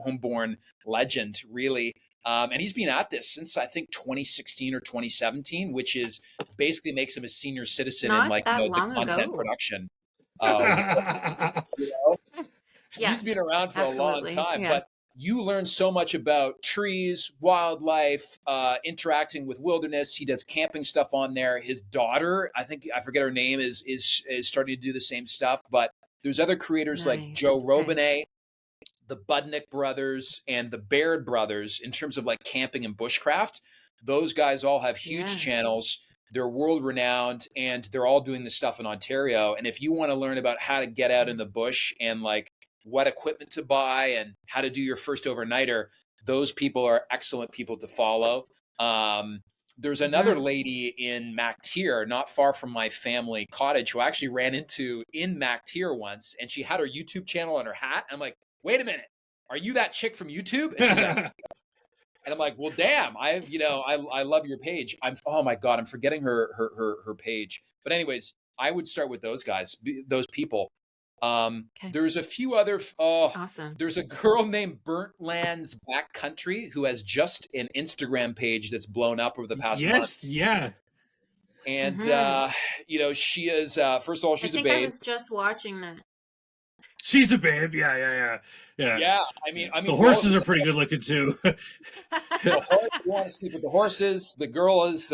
homeborn legend, really. And he's been at this since I think 2016 or 2017, which is basically makes him a senior citizen in Not like that the long content ago. production. World. You know, Yeah, he's been around for a long absolutely. time, Yeah. but you learn so much about trees, wildlife, interacting with wilderness. He does camping stuff on there. His daughter, I forget her name, is starting to do the same stuff. But there's other creators like Nice. Joe Okay. Robinet, the Budnick brothers, and the Baird brothers in terms of like camping and bushcraft. Those guys all have huge Yeah. channels. They're world renowned, and they're all doing this stuff in Ontario. And if you want to learn about how to get out in the bush and like what equipment to buy and how to do your first overnighter, those people are excellent people to follow. There's another Mm-hmm. lady in Mactier, not far from my family cottage, who I actually ran into in Mactier once, and she had her YouTube channel on her hat. And I'm like, wait a minute, are you that chick from YouTube? And she's like, and I'm like, well, damn, I love your page. Oh my God, I'm forgetting her page. But anyways, I would start with those guys, those people. Okay. There's a few other, oh, Awesome. there's a girl named Burnt Lands Backcountry who has just an Instagram page that's blown up over the past month. Yes, yeah. And, Mm-hmm. she is, first of all, I she's a think I babe. was just watching that. She's a babe. Yeah. Yeah. The For all of horses you, are pretty good looking too. the horse, you want to sleep with the horses. The girl is,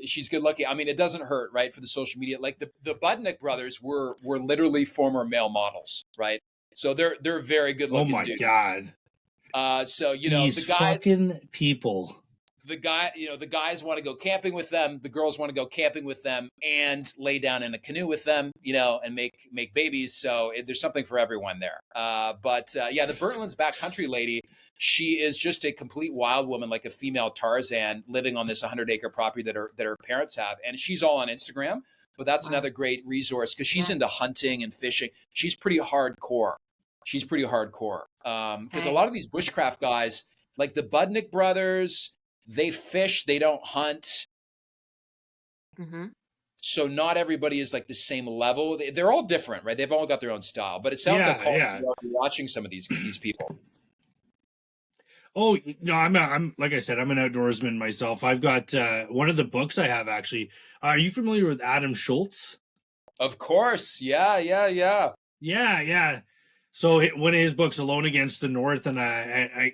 she's good looking. I mean, it doesn't hurt, right? For the social media, like the Budnick brothers were literally former male models, right? So they're very good Oh looking my dudes. God. So These the guys, fucking people. the guys want to go camping with them. The girls want to go camping with them and lay down in a canoe with them, and make babies. So there's something for everyone there. But the Burntlands backcountry lady, she is just a complete wild woman, like a female Tarzan, living on this 100-acre property that her parents have, and she's all on Instagram. But that's Wow. another great resource because she's Yeah. into hunting and fishing. She's pretty hardcore. Because a Okay. lot of these bushcraft guys, like the Budnick brothers, they fish, they don't hunt. Mm-hmm. So not everybody is like the same level. They're all different, right? They've all got their own style. But it sounds like Colin, Yeah. you're watching some of these people. Oh no, I'm like I said, I'm an outdoorsman myself. I've got one of the books I have actually. Are you familiar with Adam Schultz? Of course. Yeah. Yeah. So one of his books, Alone Against the North, and I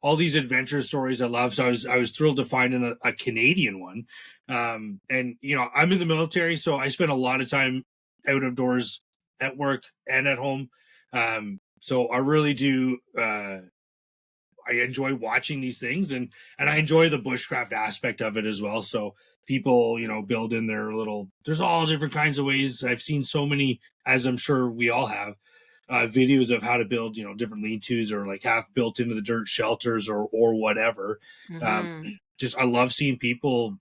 all these adventure stories I love. So I was thrilled to find a Canadian one. And I'm in the military, so I spend a lot of time out of doors at work and at home. So I really do. I enjoy watching these things, and I enjoy the bushcraft aspect of it as well. So people, build in their little. There's all different kinds of ways. I've seen so many, as I'm sure we all have, videos of how to build, different lean-tos or like half built into the dirt shelters or whatever. Mm-hmm. Just I love seeing people,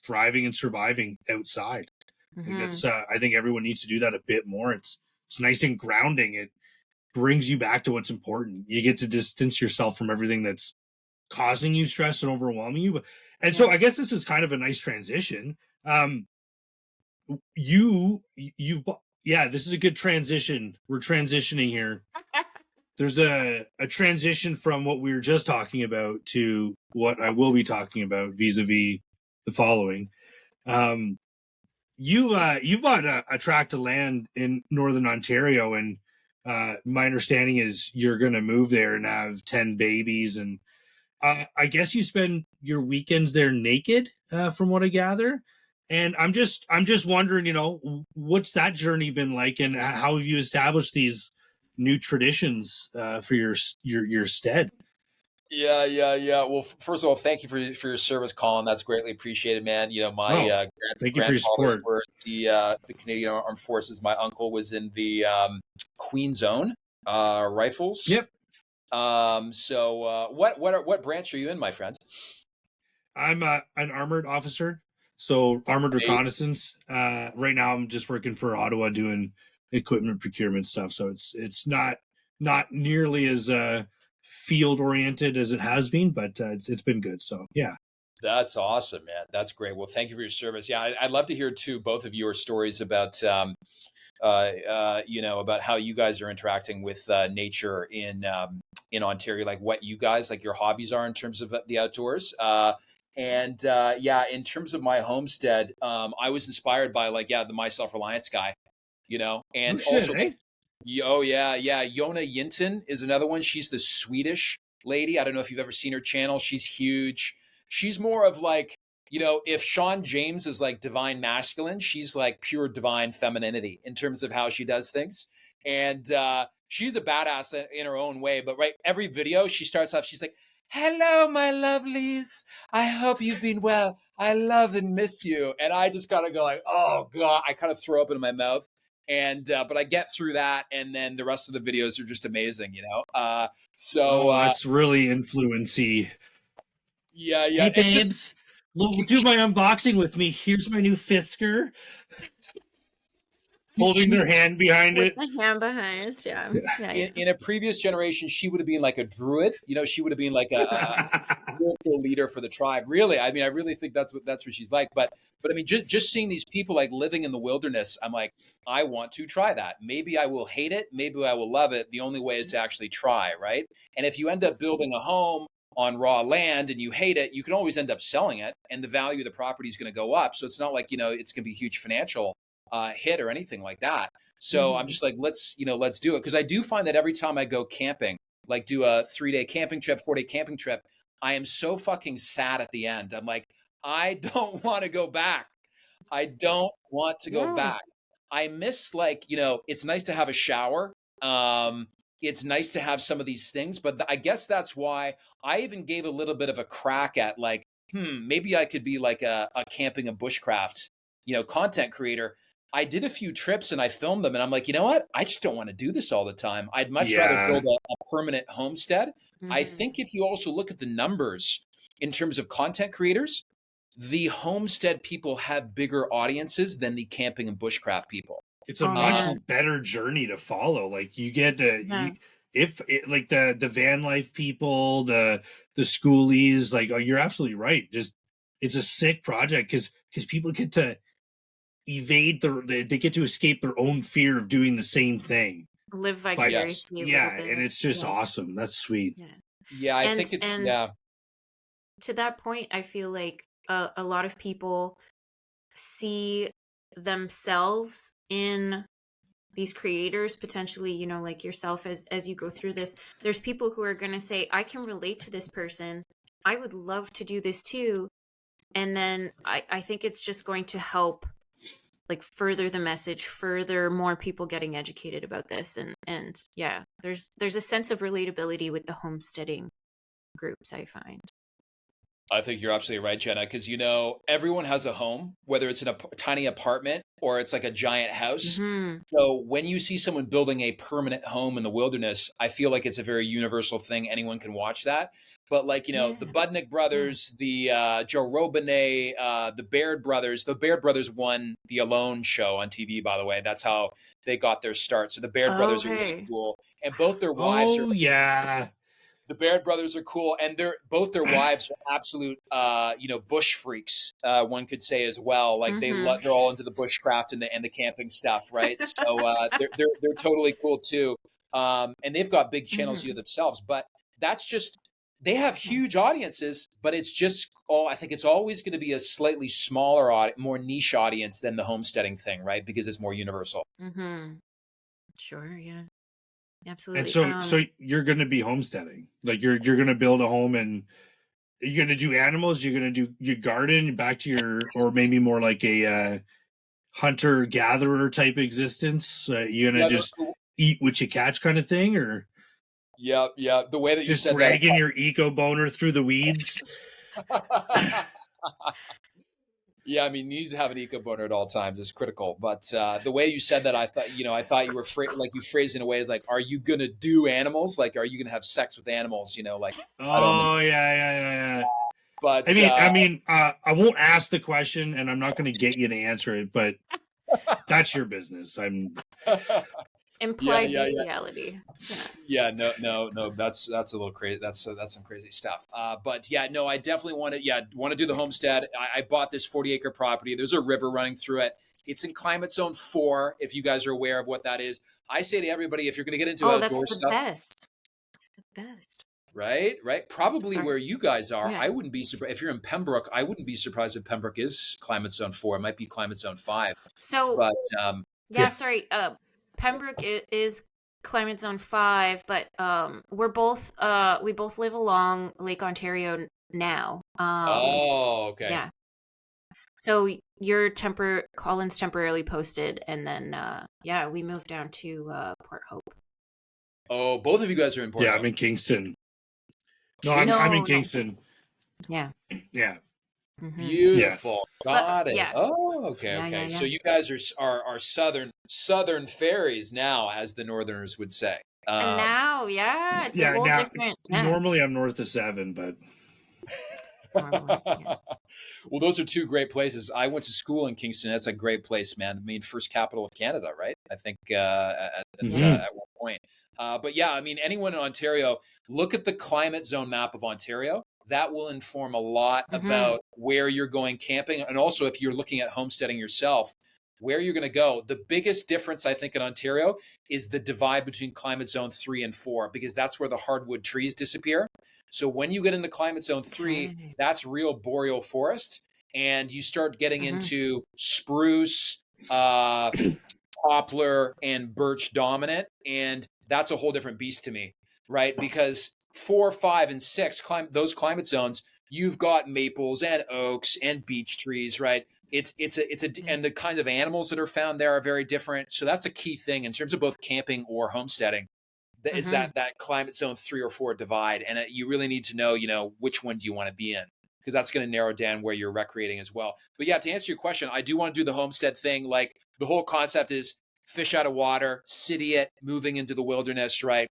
thriving and surviving outside. Mm-hmm. That's I think everyone needs to do that a bit more. It's nice and grounding. It brings you back to what's important. You get to distance yourself from everything that's causing you stress and overwhelming you. And so I guess this is kind of a nice transition. This is a good transition. We're transitioning here. There's a transition from what we were just talking about to what I will be talking about vis-a-vis the following. You've bought a tract of land in Northern Ontario, and my understanding is you're going to move there and have 10 babies, and I guess you spend your weekends there naked, from what I gather. And I'm just wondering, what's that journey been like, and how have you established these new traditions for your stead? Yeah. Well, first of all, thank you for your service, Colin. That's greatly appreciated, man. My Oh, thank you for your grandfathers support. were the Canadian Armed Forces. My uncle was in the Queen Zone Rifles. Yep, So what branch are you in, my friends? I'm an armored officer, so armored reconnaissance. Right now, I'm just working for Ottawa doing equipment procurement stuff. So it's not nearly as field oriented as it has been, but it's been good. So yeah. That's awesome, man. That's great. Well, thank you for your service. Yeah, I'd love to hear too both of your stories about about how you guys are interacting with nature in Ontario, like what you guys like your hobbies are in terms of the outdoors. Yeah, in terms of my homestead, I was inspired by the My Self Reliance guy, Oh and shit, also eh? oh yeah, Yona Yinton is another one. She's the Swedish lady. I don't know if you've ever seen her channel. She's huge. She's more of like, if Sean James is like divine masculine, she's like pure divine femininity in terms of how she does things. And she's a badass in her own way. But right, every video she starts off, she's like, "Hello, my lovelies. I hope you've been well. I love and missed you." And I just gotta go like, "Oh God," I kind of throw up in my mouth. And but I get through that, and then the rest of the videos are just amazing. So Oh, that's really influency. yeah, Hey it's just babes, do my unboxing with me. Here's my new Fisker. Holding she their hand behind With it. the hand behind, yeah. in a previous generation, she would have been like a druid. She would have been like a spiritual leader for the tribe. Really, I mean, I really think that's what she's like. But I mean, just seeing these people like living in the wilderness, I'm like, I want to try that. Maybe I will hate it. Maybe I will love it. The only way is to actually try, right? And if you end up building a home on raw land and you hate it, you can always end up selling it, and the value of the property is going to go up. So it's not like it's going to be a huge financial hit or anything like that. So I'm Mhm. just like, let's do it. Because I do find that every time I go camping, like do a 3-day camping trip, 4-day camping trip, I am so fucking sad at the end. I'm like, I don't want to go back. I don't want to go Yeah. back. I miss it's nice to have a shower. It's nice to have some of these things, but I guess that's why I even gave a little bit of a crack at like, maybe I could be like a camping and bushcraft, content creator. I did a few trips and I filmed them, and I'm like, you know what? I just don't want to do this all the time. I'd much rather Yeah, build a permanent homestead. I Mhm. think if you also look at the numbers in terms of content creators, the homestead people have bigger audiences than the camping and bushcraft people. it's a Oh much Um, man. better journey to follow. Like you get to Yeah. if it, like the van life people, the schoolies, like, oh, you're absolutely right. Just it's a sick project because people get to evade they get to escape their own fear of doing the same thing. Live But yes. vicariously a little yeah, and bit. it's just Yeah. awesome. That's sweet. Yeah. Yeah, I And think it's and yeah. to that point, I feel like a lot of people see themselves in these creators, potentially, like yourself, as you go through this. There's people who are going to say, I can relate to this person, I would love to do this too. And then I think it's just going to help, like, further the message, further more people getting educated about this. And yeah, there's a sense of relatability with the homesteading groups, I find. I think you're absolutely right, Jenna, because everyone has a home, whether it's in a tiny apartment or it's like a giant house. Hmm. So when you see someone building a permanent home in the wilderness, I feel like it's a very universal thing. Anyone can watch that. But like, the Yeah. Budnick Yeah. brothers, the Joe Robinet, the Baird brothers won the Alone show on TV, by the way. That's how they got their start. So the Baird brothers are really Okay. cool. And both their wives are Oh yeah. the Baird brothers are cool, and both their wives are absolute, bush freaks. One could say as well. Like Mm-hmm. they're all into the bushcraft and the camping stuff, right? So they're totally cool too. And they've got big channels Mm-hmm. here themselves, but that's just they have Nice. huge audiences, but it's just I think it's always going to be a slightly smaller, more niche audience than the homesteading thing, right? Because it's more universal. Mm-hmm. Sure. Yeah. Absolutely. And so you're going to be homesteading. Like you're going to build a home, and you're going to do animals. You're going to do your garden back to your, or maybe more like a hunter gatherer type existence. You're going to just eat what you catch kind of thing, or yeah. The way that you just said dragging your eco boner through the weeds. Yeah, I mean, you need to have an eco boner at all times is critical. But the way you said that, I thought you were like you phrased in a way is like, are you gonna do animals? Like, are you gonna have sex with animals? Like. Oh yeah. But I mean, I won't ask the question, and I'm not going to get you to answer it. But that's your business. I'm implied bestiality. Yeah, no. That's a little crazy. That's some crazy stuff. But yeah, no, I definitely want to do the homestead. I bought this 40-acre property. There's a river running through it. It's in climate zone 4. If you guys are aware of what that is, I say to everybody, if you're going to get into outdoor stuff, that's the best. Right. Probably where you guys are. Yeah. I wouldn't be surprised if you're in Pembroke. I wouldn't be surprised if Pembroke is climate zone 4. It might be climate zone 5. So, but sorry. Pembroke is climate zone 5, but we both live along Lake Ontario now. Okay. Yeah. So Colin's temporarily posted, and then we moved down to Port Hope. Oh, both of you guys are in Port Hope. Yeah, I'm in Kingston. No, I'm in Kingston. Yeah. Yeah. Mm-hmm. Beautiful. Yeah. Got it. Yeah. Oh, okay. Yeah. So you guys are southern fairies now, as the Northerners would say. And now, it's a whole different. Yeah. Normally, I'm north of 7, but. Well, those are two great places. I went to school in Kingston. That's a great place, man. I mean, first capital of Canada, right? I think at one point. But yeah, I mean, anyone in Ontario, look at the climate zone map of Ontario. That will inform a lot about where you're going camping. And also, if you're looking at homesteading yourself, where you're going to go. The biggest difference, I think, in Ontario is the divide between climate zone 3 and 4, because that's where the hardwood trees disappear. So when you get into climate zone 3, that's real boreal forest. And you start getting into spruce, poplar, and birch dominant. And that's a whole different beast to me, right? Because 4, 5, and 6, those climate zones, you've got maples and oaks and beech trees, right? And the kind of animals that are found there are very different. So that's a key thing in terms of both camping or homesteading. Is that climate zone 3 or 4 divide, and you really need to know, which one do you want to be in, because that's going to narrow down where you're recreating as well. But yeah, to answer your question, I do want to do the homestead thing. Like, the whole concept is fish out of water, city it, moving into the wilderness, right?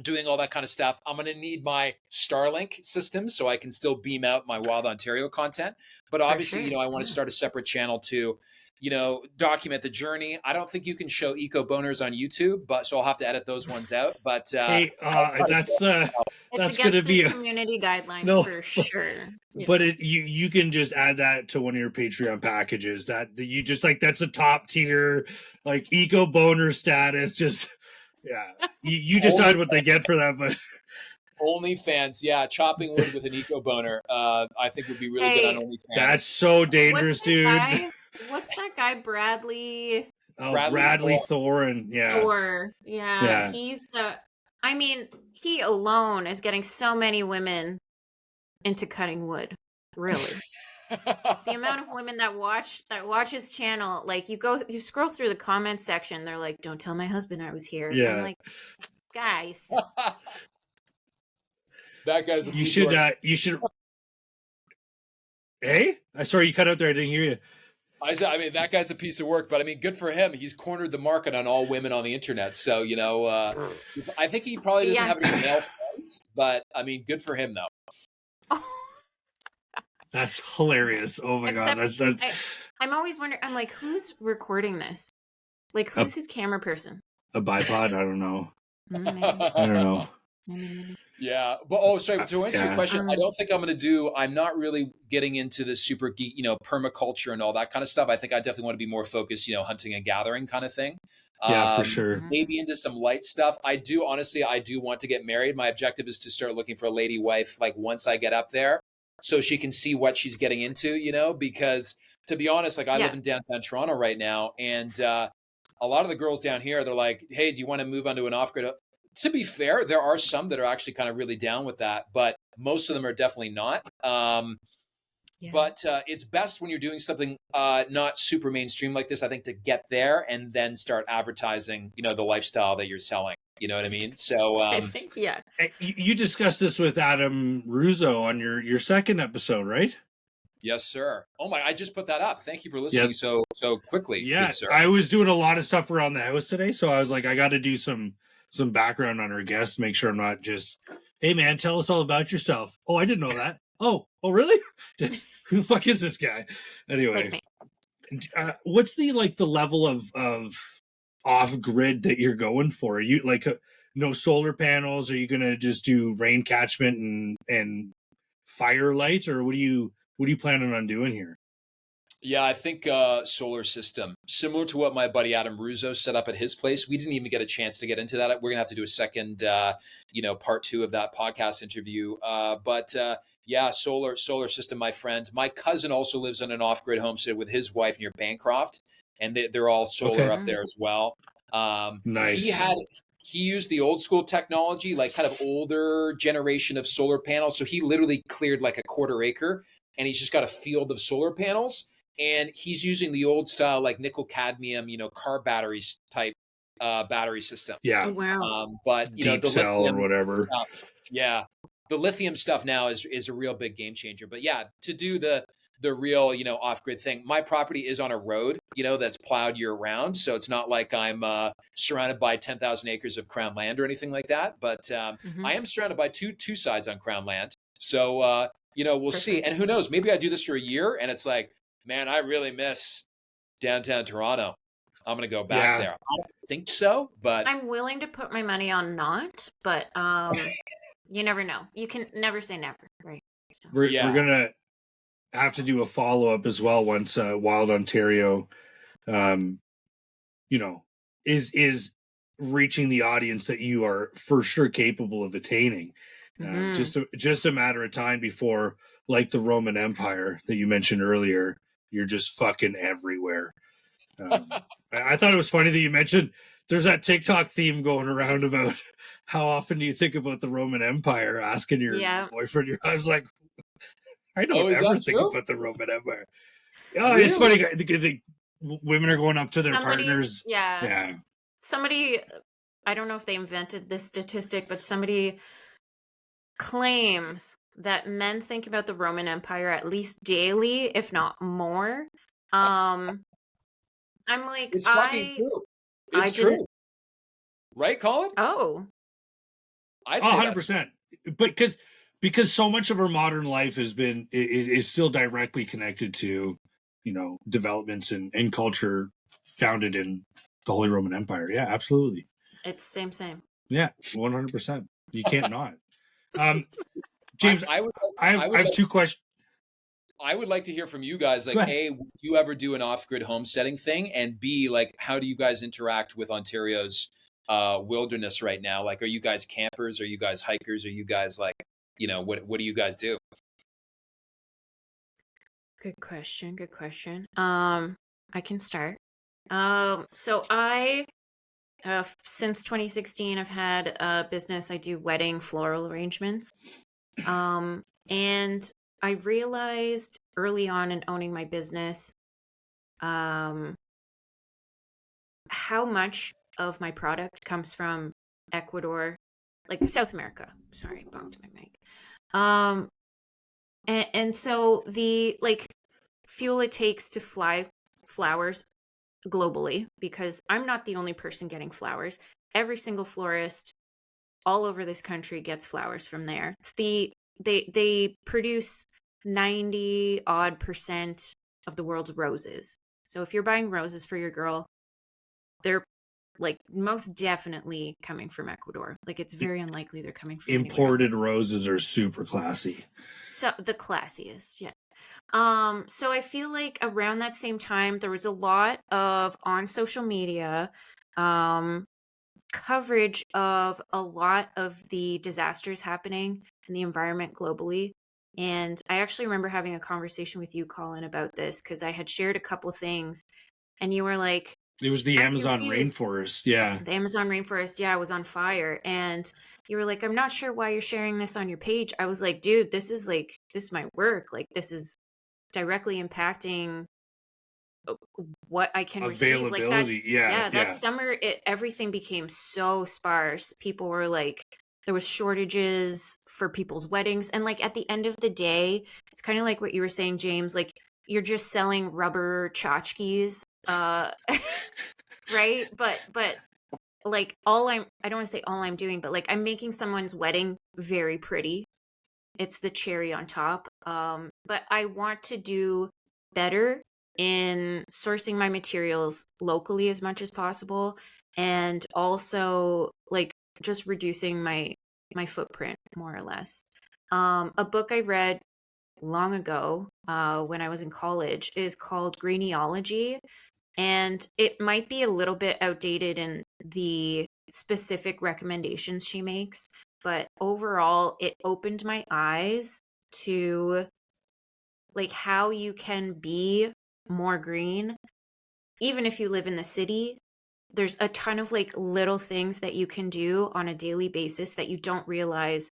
Doing all that kind of stuff. I'm going to need my Starlink system so I can still beam out my Wild Ontario content. But obviously, I want to start a separate channel to, document the journey. I don't think you can show eco boners on YouTube, so I'll have to edit those ones out. But hey, that's going to be community guidelines for sure. But you can just add that to one of your Patreon packages. That you just that's a top tier, like, eco boner status. Just you decide what they get for that, but. OnlyFans, chopping wood with an eco boner, I think would be really good on OnlyFans. That's so dangerous, dude. What's that guy, Bradley? Oh, Bradley Thorin. Yeah. Thor. Yeah. He's. I mean, he alone is getting so many women into cutting wood. Really. The amount of women that watch his channel, like, you scroll through the comments section, they're like, "Don't tell my husband I was here." Yeah. I'm like, guys. That guy's. You should. Hey, sorry, you cut out there. I didn't hear you. I mean, that guy's a piece of work, but I mean, good for him. He's cornered the market on all women on the internet. So, I think he probably doesn't have any male friends, but I mean, good for him though. That's hilarious. Oh my God. I'm always wondering, I'm like, who's recording this? Like, who's his camera person? A bipod? I don't know. Maybe. I don't know. Yeah, but sorry. To answer your question, I don't think I'm not really getting into the super geek, permaculture and all that kind of stuff. I think I definitely want to be more focused, hunting and gathering kind of thing. Yeah, for sure. Maybe into some light stuff. I do want to get married. My objective is to start looking for a lady wife, like, once I get up there, so she can see what she's getting into, because, to be honest, like, I live in downtown Toronto right now, and a lot of the girls down here, they're like, "Hey, do you want to move onto an off-grid?" To be fair, there are some that are actually kind of really down with that, but most of them are definitely not. Yeah. But it's best when you're doing something not super mainstream like this, I think, to get there and then start advertising, the lifestyle that you're selling. You know what I mean? So Yeah. You discussed this with Adam Russo on your second episode, right? yes, sir. Oh my! I just put that up. Thank you for listening so quickly, Yeah, good sir. I was doing a lot of stuff around the house today, so I was like, I got to do some background on our guests, make sure I'm not just, hey man, tell us all about yourself. Oh, I didn't know that. Oh, really? Who the fuck is this guy? Anyway, what's the level of off grid that you're going for? Are you no solar panels? Are you gonna just do rain catchment and firelight, or what are you planning on doing here? Yeah, I think solar system, similar to what my buddy Adam Russo set up at his place. We didn't even get a chance to get into that. We're gonna have to do a second, part 2 of that podcast interview. But yeah, solar system, my friend. My cousin also lives on an off-grid homestead with his wife near Bancroft, and they're all solar up there as well. Nice. He used the old school technology, like kind of older generation of solar panels. So he literally cleared like a quarter acre, and he's just got a field of solar panels. And he's using the old style, like nickel cadmium, car batteries type battery system. Yeah. Oh, wow. But deep the cell lithium or whatever. stuff, yeah, the lithium stuff now is a real big game changer. But yeah, to do the real off grid thing, my property is on a road that's plowed year round, so it's not like I'm surrounded by 10,000 acres of crown land or anything like that. But I am surrounded by two sides on crown land, so we'll see. And who knows? Maybe I do this for a year, and it's like, man, I really miss downtown Toronto. I'm going to go back there. I don't think so, but I'm willing to put my money on not, but you never know. You can never say never, right? So. We're going to have to do a follow-up as well once Wild Ontario, is reaching the audience that you are for sure capable of attaining. Just a matter of time before, like the Roman Empire that you mentioned earlier, you're just fucking everywhere. I thought it was funny that you mentioned there's that TikTok theme going around about how often do you think about the Roman Empire, asking your boyfriend. I was like, I don't ever think about the Roman Empire. Oh, really? It's funny. The women are going up to their partners. Yeah. Somebody, I don't know if they invented this statistic, but somebody claims that men think about the Roman Empire at least daily, if not more. I'm like, it's fucking true. It's true. Right, Colin? Oh. I'd say 100%. But because so much of our modern life is still directly connected to, developments and culture founded in the Holy Roman Empire. Yeah, absolutely. It's same. Yeah, 100%. You can't not. James, I have two questions. I would like to hear from you guys. Like, A, would you ever do an off-grid homesteading thing? And B, like, how do you guys interact with Ontario's wilderness right now? Like, are you guys campers? Are you guys hikers? Are you guys like, what do you guys do? Good question. I can start. So I, since 2016, I've had a business. I do wedding floral arrangements. And I realized early on in owning my business, how much of my product comes from Ecuador, like South America. Sorry, I bumped my mic. And so the fuel it takes to fly flowers globally, because I'm not the only person getting flowers. Every single florist all over this country gets flowers from there. It's they produce 90 odd % of the world's roses. So if you're buying roses for your girl, they're like most definitely coming from Ecuador. Like it's very unlikely they're coming from imported roses are super classy. So the classiest, yeah. So I feel like around that same time there was a lot of on social media coverage of a lot of the disasters happening in the environment globally. And I actually remember having a conversation with you, Colin, about this because I had shared a couple things and you were like, It was the I'm Amazon confused. rainforest. Yeah. The Amazon rainforest, yeah, was on fire. And you were like, I'm not sure why you're sharing this on your page. I was like, dude, this is my work. Like, this is directly impacting what I can receive. Like that, Availability. Yeah. yeah, that Yeah. summer, everything became so sparse. People were like, there was shortages for people's weddings. And like at the end of the day, it's kind of like what you were saying, James, like you're just selling rubber tchotchkes. Right. But like I don't want to say all I'm doing, but like I'm making someone's wedding very pretty. It's the cherry on top. But I want to do better in sourcing my materials locally as much as possible, and also like just reducing my footprint more or less. A book I read long ago, when I was in college, is called Greeneology, and it might be a little bit outdated in the specific recommendations she makes, but overall it opened my eyes to like how you can be more green even if you live in the city. There's a ton of like little things that you can do on a daily basis that you don't realize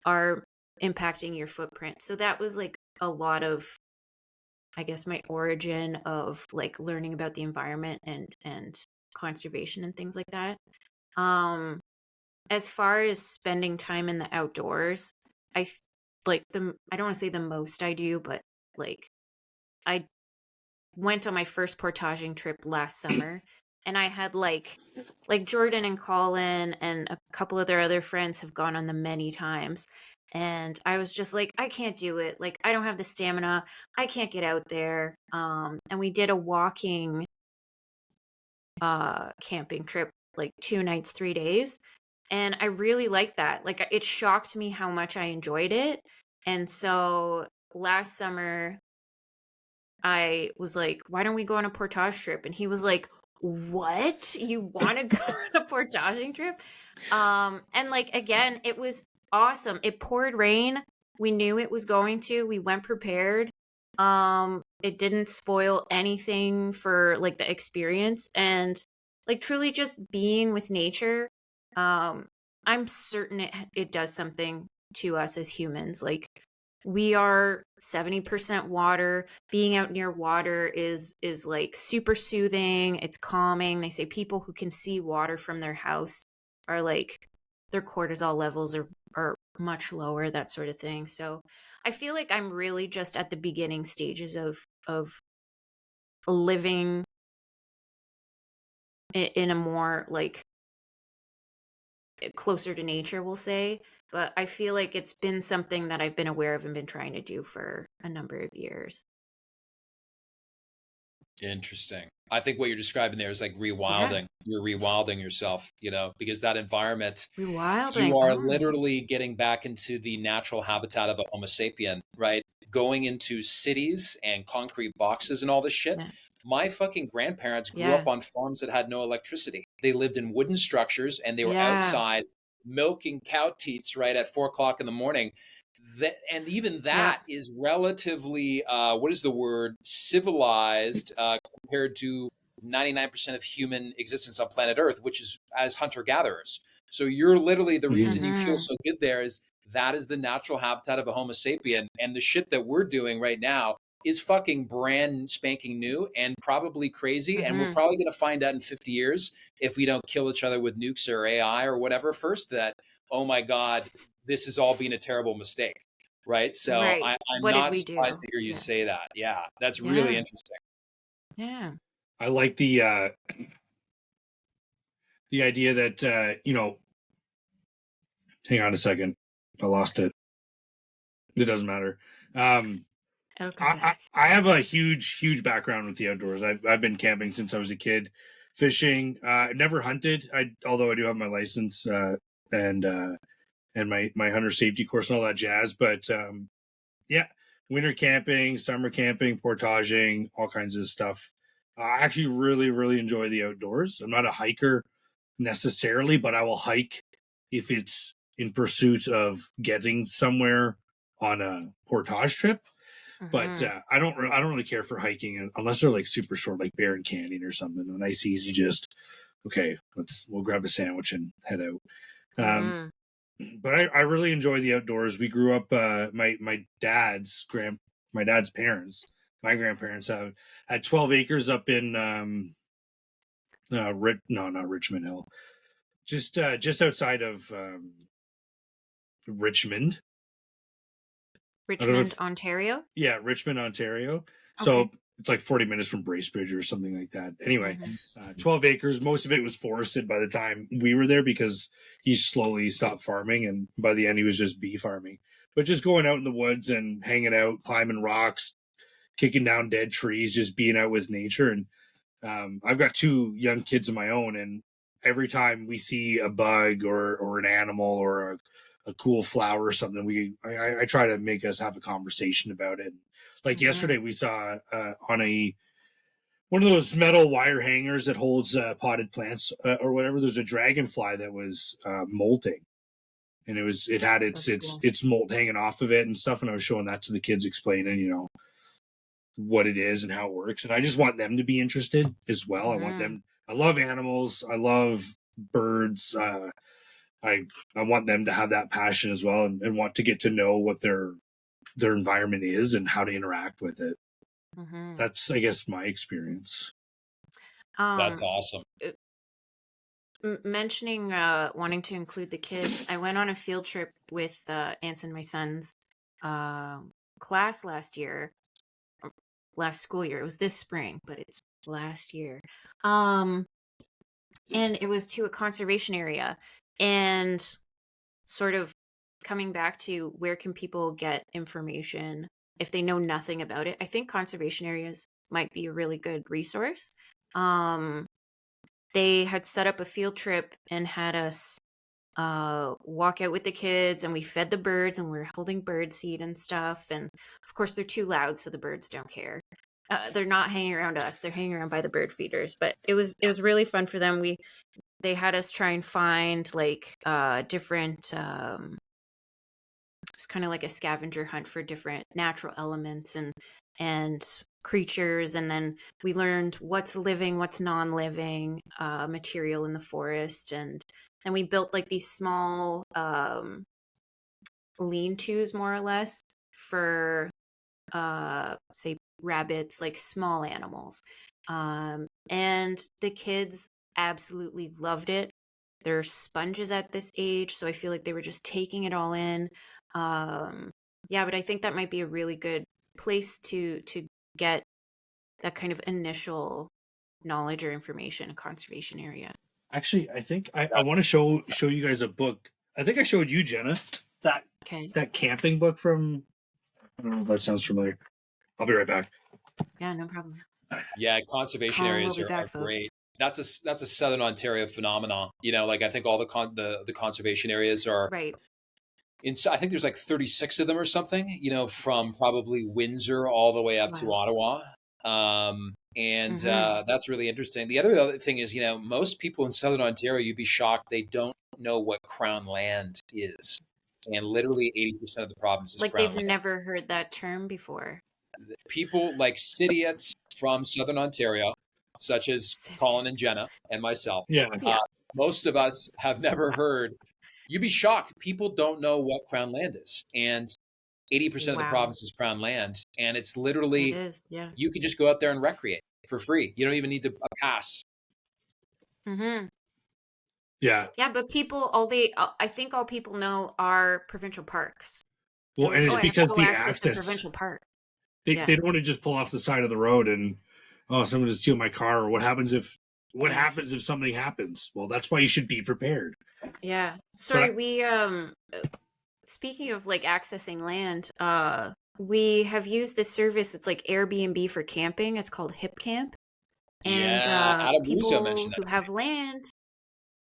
are impacting your footprint. So that was like a lot of, I guess, my origin of like learning about the environment and conservation and things like that. Um, as far as spending time in the outdoors, like I don't want to say the most I do, but like I went on my first portaging trip last summer, and I had like Jordan and Colin and a couple of their other friends have gone on them many times. And I was just like, I can't do it. Like, I don't have the stamina. I can't get out there. And we did a walking camping trip, like 2 nights, 3 days. And I really liked that. Like, it shocked me how much I enjoyed it. And so last summer I was like, why don't we go on a portage trip? And he was like, what? You want to go on a portaging trip? And like, again, it was awesome. It poured rain. We knew it was going to. We went prepared. It didn't spoil anything for like the experience, and like truly just being with nature. I'm certain it does something to us as humans. Like we are 70% water. Being out near water is like super soothing. It's calming. They say people who can see water from their house are like their cortisol levels are much lower, that sort of thing. So I feel like I'm really just at the beginning stages of living in a more like closer to nature, we'll say. But I feel like it's been something that I've been aware of and been trying to do for a number of years. Interesting. I think what you're describing there is like Yeah. rewilding. You're rewilding yourself, because that environment, Rewilding. you are Oh. literally getting back into the natural habitat of a Homo sapien, right? Going into cities and concrete boxes and all this shit. Yeah. My fucking grandparents grew up Yeah. on farms that had no electricity. They lived in wooden structures and they were Yeah. outside milking cow teats, right, at 4 o'clock in the morning. And even Yeah. that is relatively, what is the word, civilized, compared to 99% of human existence on planet Earth, which is as hunter gatherers. So you're literally, the Mhm. reason you feel Mm-hmm. so good there is that is the natural habitat of a Homo sapien. And the shit that we're doing right now is fucking brand spanking new and probably crazy. And we're Mm-hmm. probably going to find out in 50 years, if we don't kill each other with nukes or AI or whatever first, that, oh my God, this has all been a terrible mistake. Right. So Right. I'm What did not we surprised do? to hear you Yeah. say that. Yeah. That's really Yeah. interesting. Yeah. I like the idea that hang on a second. I lost it. It doesn't matter. It'll come I back. have a huge background with the outdoors. I've been camping since I was a kid, fishing. Never hunted. Although I do have my license, and my hunter safety course and all that jazz. But yeah, winter camping, summer camping, portaging, all kinds of stuff. I actually really enjoy the outdoors. I'm not a hiker necessarily, but I will hike if it's in pursuit of getting somewhere on a portage trip. But I don't really care for hiking unless they're like super short, like Barron Canyon or something. A nice, easy, just okay. We'll grab a sandwich and head out. But I really enjoy the outdoors. We grew up. My dad's parents, my grandparents had 12 acres up in not Richmond Hill, just outside of Richmond. Richmond, Ontario? Yeah, Richmond, Ontario. So okay. It's like 40 minutes from Bracebridge or something like that. Anyway, 12 acres. Most of it was forested by the time we were there because he slowly stopped farming. And by the end, he was just bee farming. But just going out in the woods and hanging out, climbing rocks, kicking down dead trees, just being out with nature. And I've got 2 young kids of my own. And every time we see a bug or an animal or a cool flower or something, I try to make us have a conversation about it. Like yesterday, we saw on one of those metal wire hangers that holds potted plants or whatever. There's a dragonfly that was molting, and it had its molt hanging off of it and stuff. And I was showing that to the kids, explaining what it is and how it works. And I just want them to be interested as well. I love animals. I love birds. I want them to have that passion as well and want to get to know what their environment is and how to interact with it. That's, I guess, my experience. That's awesome. Mentioning wanting to include the kids, I went on a field trip with Anson, my son's class last school year. It was this spring, but it's last year. And it was to a conservation area. And sort of coming back to where can people get information if they know nothing about it. I think conservation areas might be a really good resource. They had set up a field trip and had us walk out with the kids, and we fed the birds, and we were holding bird seed and stuff. And of course, they're too loud, so the birds don't care. They're not hanging around us; they're hanging around by the bird feeders. But it was really fun for them. They had us try and find like different. It's kind of like a scavenger hunt for different natural elements and creatures, and then we learned what's living, what's non-living material in the forest, and we built like these small lean-tos, more or less, for say rabbits, like small animals, and the kids absolutely loved it. They're sponges at this age, so I feel like they were just taking it all in. But I think that might be a really good place to get that kind of initial knowledge or information, a conservation area. Actually, I think I want to show you guys a book. I think I showed you, Jenna, that camping book from, I don't know if that sounds familiar. I'll be right back. Yeah, no problem. Yeah, conservation areas are great. That's a Southern Ontario phenomenon. Like I think all the conservation areas are right. I think there's like 36 of them or something, from probably Windsor all the way up to Ottawa. That's really interesting. The other thing is, most people in Southern Ontario, you'd be shocked, they don't know what Crown land is. And literally 80% of the province is like Crown they've land. Never heard that term before. People like Sidiots from Southern Ontario, such as Colin and Jenna and myself. Most of us have never heard. You'd be shocked. People don't know what Crown land is. And 80% of the province is Crown land. And it's literally, you can just go out there and recreate for free. You don't even need a pass. Mm-hmm. Yeah. Yeah, but people, I think all people know are provincial parks. Well, and it's because the access to provincial park. They don't want to just pull off the side of the road and, someone to steal my car. Or what happens if something happens? Well, that's why you should be prepared. Yeah. Sorry, we speaking of like accessing land, we have used this service. It's like Airbnb for camping. It's called Hip Camp. And people who have land.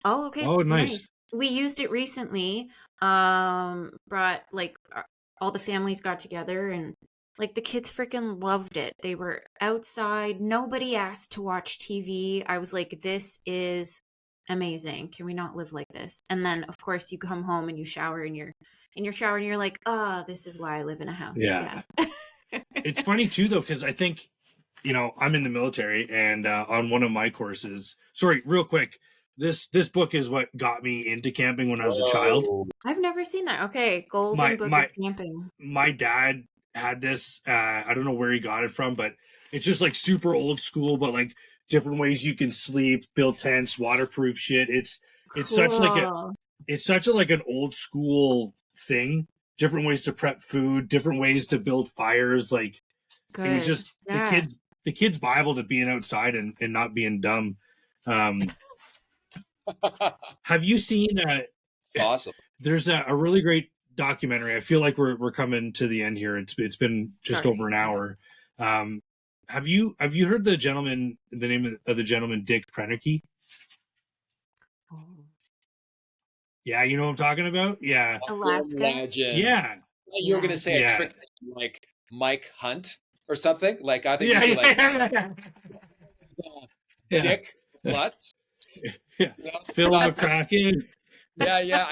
Oh, okay. Oh, nice. We used it recently. Brought like all the families got together, and like the kids freaking loved it. They were outside. Nobody asked to watch TV. I was like, this is amazing. Can we not live like this? And then of course you come home and you shower in your shower and you're like, this is why I live in a house. Yeah. It's funny too, though, because I think, I'm in the military, and on one of my courses, sorry, real quick, this book is what got me into camping when I was a child. Whoa. I've never seen that. Okay, Golden Book of Camping. My dad had this. I don't know where he got it from, but it's just like super old school, but like different ways you can sleep, build tents, waterproof shit. It's such like an old school thing. Different ways to prep food, different ways to build fires. Like Good. it was just the kids' Bible to being outside and not being dumb. Have you seen? Awesome. There's a really great documentary. I feel like we're coming to the end here. It's been just over an hour. Have you heard the name of the gentleman, Dick Prenicky? Oh. Yeah, you know what I'm talking about? Yeah. Alaska. Legend. Yeah. You were gonna say a trick like Mike Hunt or something? Like I think you say like Dick Butts. Yeah. Phil McCracken. Yeah.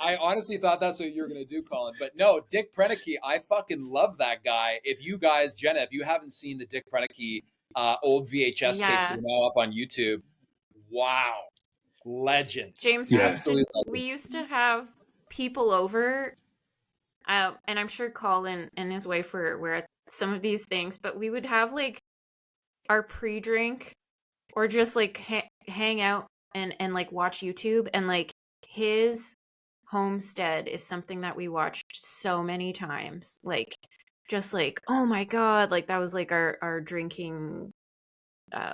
I honestly thought that's what you were gonna do, Colin. But no, Dick Prenicky, I fucking love that guy. If you guys, Jenna, if you haven't seen the Dick Prenicky old VHS tapes that are now up on YouTube, wow. Legend. James, we used to have people over, and I'm sure Colin and his wife were at some of these things, but we would have like our pre-drink or just like hang out and like watch YouTube, and like his homestead is something that we watched so many times. Like just like, oh my God, like that was like our drinking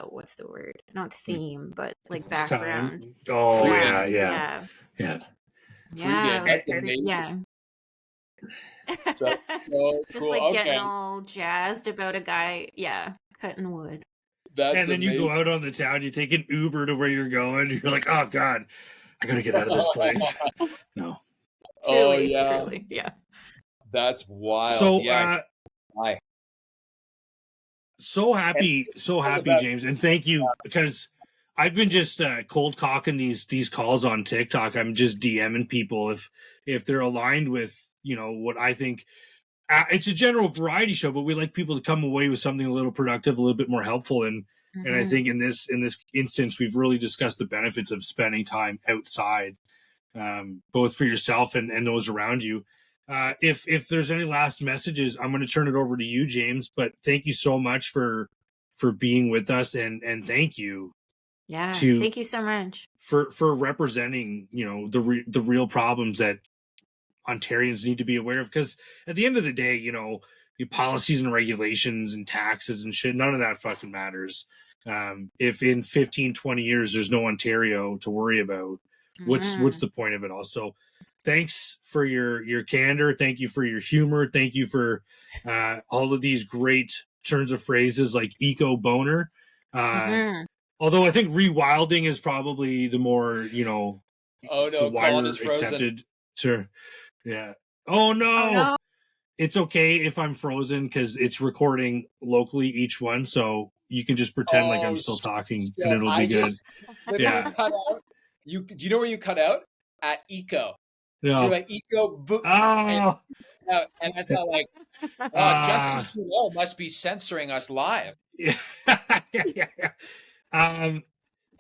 what's the word? Not theme, but like background. Oh yeah. That's amazing. Yeah. That's so Just cool. like getting all jazzed about a guy, cutting wood. And then you go out on the town, you take an Uber to where you're going, you're like, oh God, I gotta get out of this place. No. Truly, yeah. That's wild. So why? So happy, James, and thank you, because I've been just cold cocking these calls on TikTok. I'm just DMing people if they're aligned with what I think. It's a general variety show, but we like people to come away with something a little productive, a little bit more helpful, and I think in this instance, we've really discussed the benefits of spending time outside, both for yourself and those around you. If there's any last messages, I'm going to turn it over to you, James. But thank you so much for being with us, and thank you. Yeah, thank you so much for representing the real problems that Ontarians need to be aware of. Because at the end of the day, the policies and regulations and taxes and shit, none of that fucking matters. If in 15, 20 years there's no Ontario to worry about, what's the point of it all? So thanks for your candor. Thank you for your humor. Thank you for all of these great turns of phrases like eco boner. Although I think rewilding is probably the more, oh no, Colin is frozen. Accepted. Sure. Yeah. Oh no. It's okay if I'm frozen because it's recording locally each one, so you can just pretend like I'm still talking and it'll be good. Yeah. Cut out. Do you know where you cut out? At eco. No. You're like eco. Oh. And I felt like Justin Trudeau must be censoring us live. Yeah.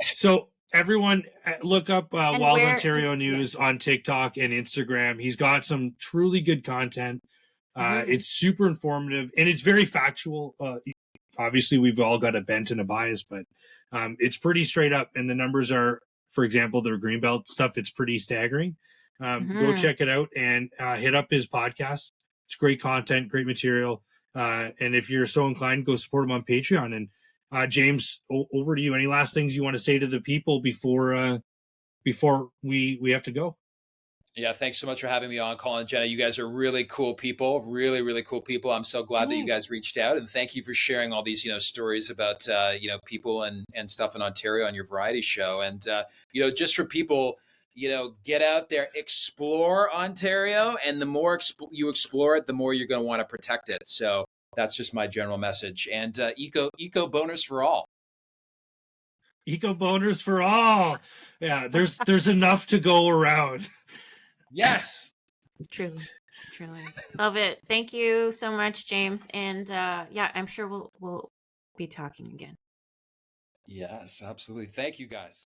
So everyone look up Wild Ontario News on TikTok and Instagram. He's got some truly good content. It's super informative and it's very factual. Obviously we've all got a bent and a bias, but it's pretty straight up, and the numbers are, for example, their Greenbelt stuff, it's pretty staggering. Go check it out and hit up his podcast. It's great content, great material. And if you're so inclined, go support him on Patreon. And James, over to you. Any last things you want to say to the people before we have to go? Yeah, thanks so much for having me on, Colin and Jenna. You guys are really cool people, really, really cool people. I'm so glad that you guys reached out, and thank you for sharing all these, stories about, people and stuff in Ontario on your variety show. And, just for people, get out there, explore Ontario, and the more you explore it, the more you're going to want to protect it. So that's just my general message. And eco boners for all. Eco boners for all. Yeah, there's enough to go around. Yes. True. Truly. Love it. Thank you so much, James. And yeah, I'm sure we'll be talking again. Yes, absolutely. Thank you, guys.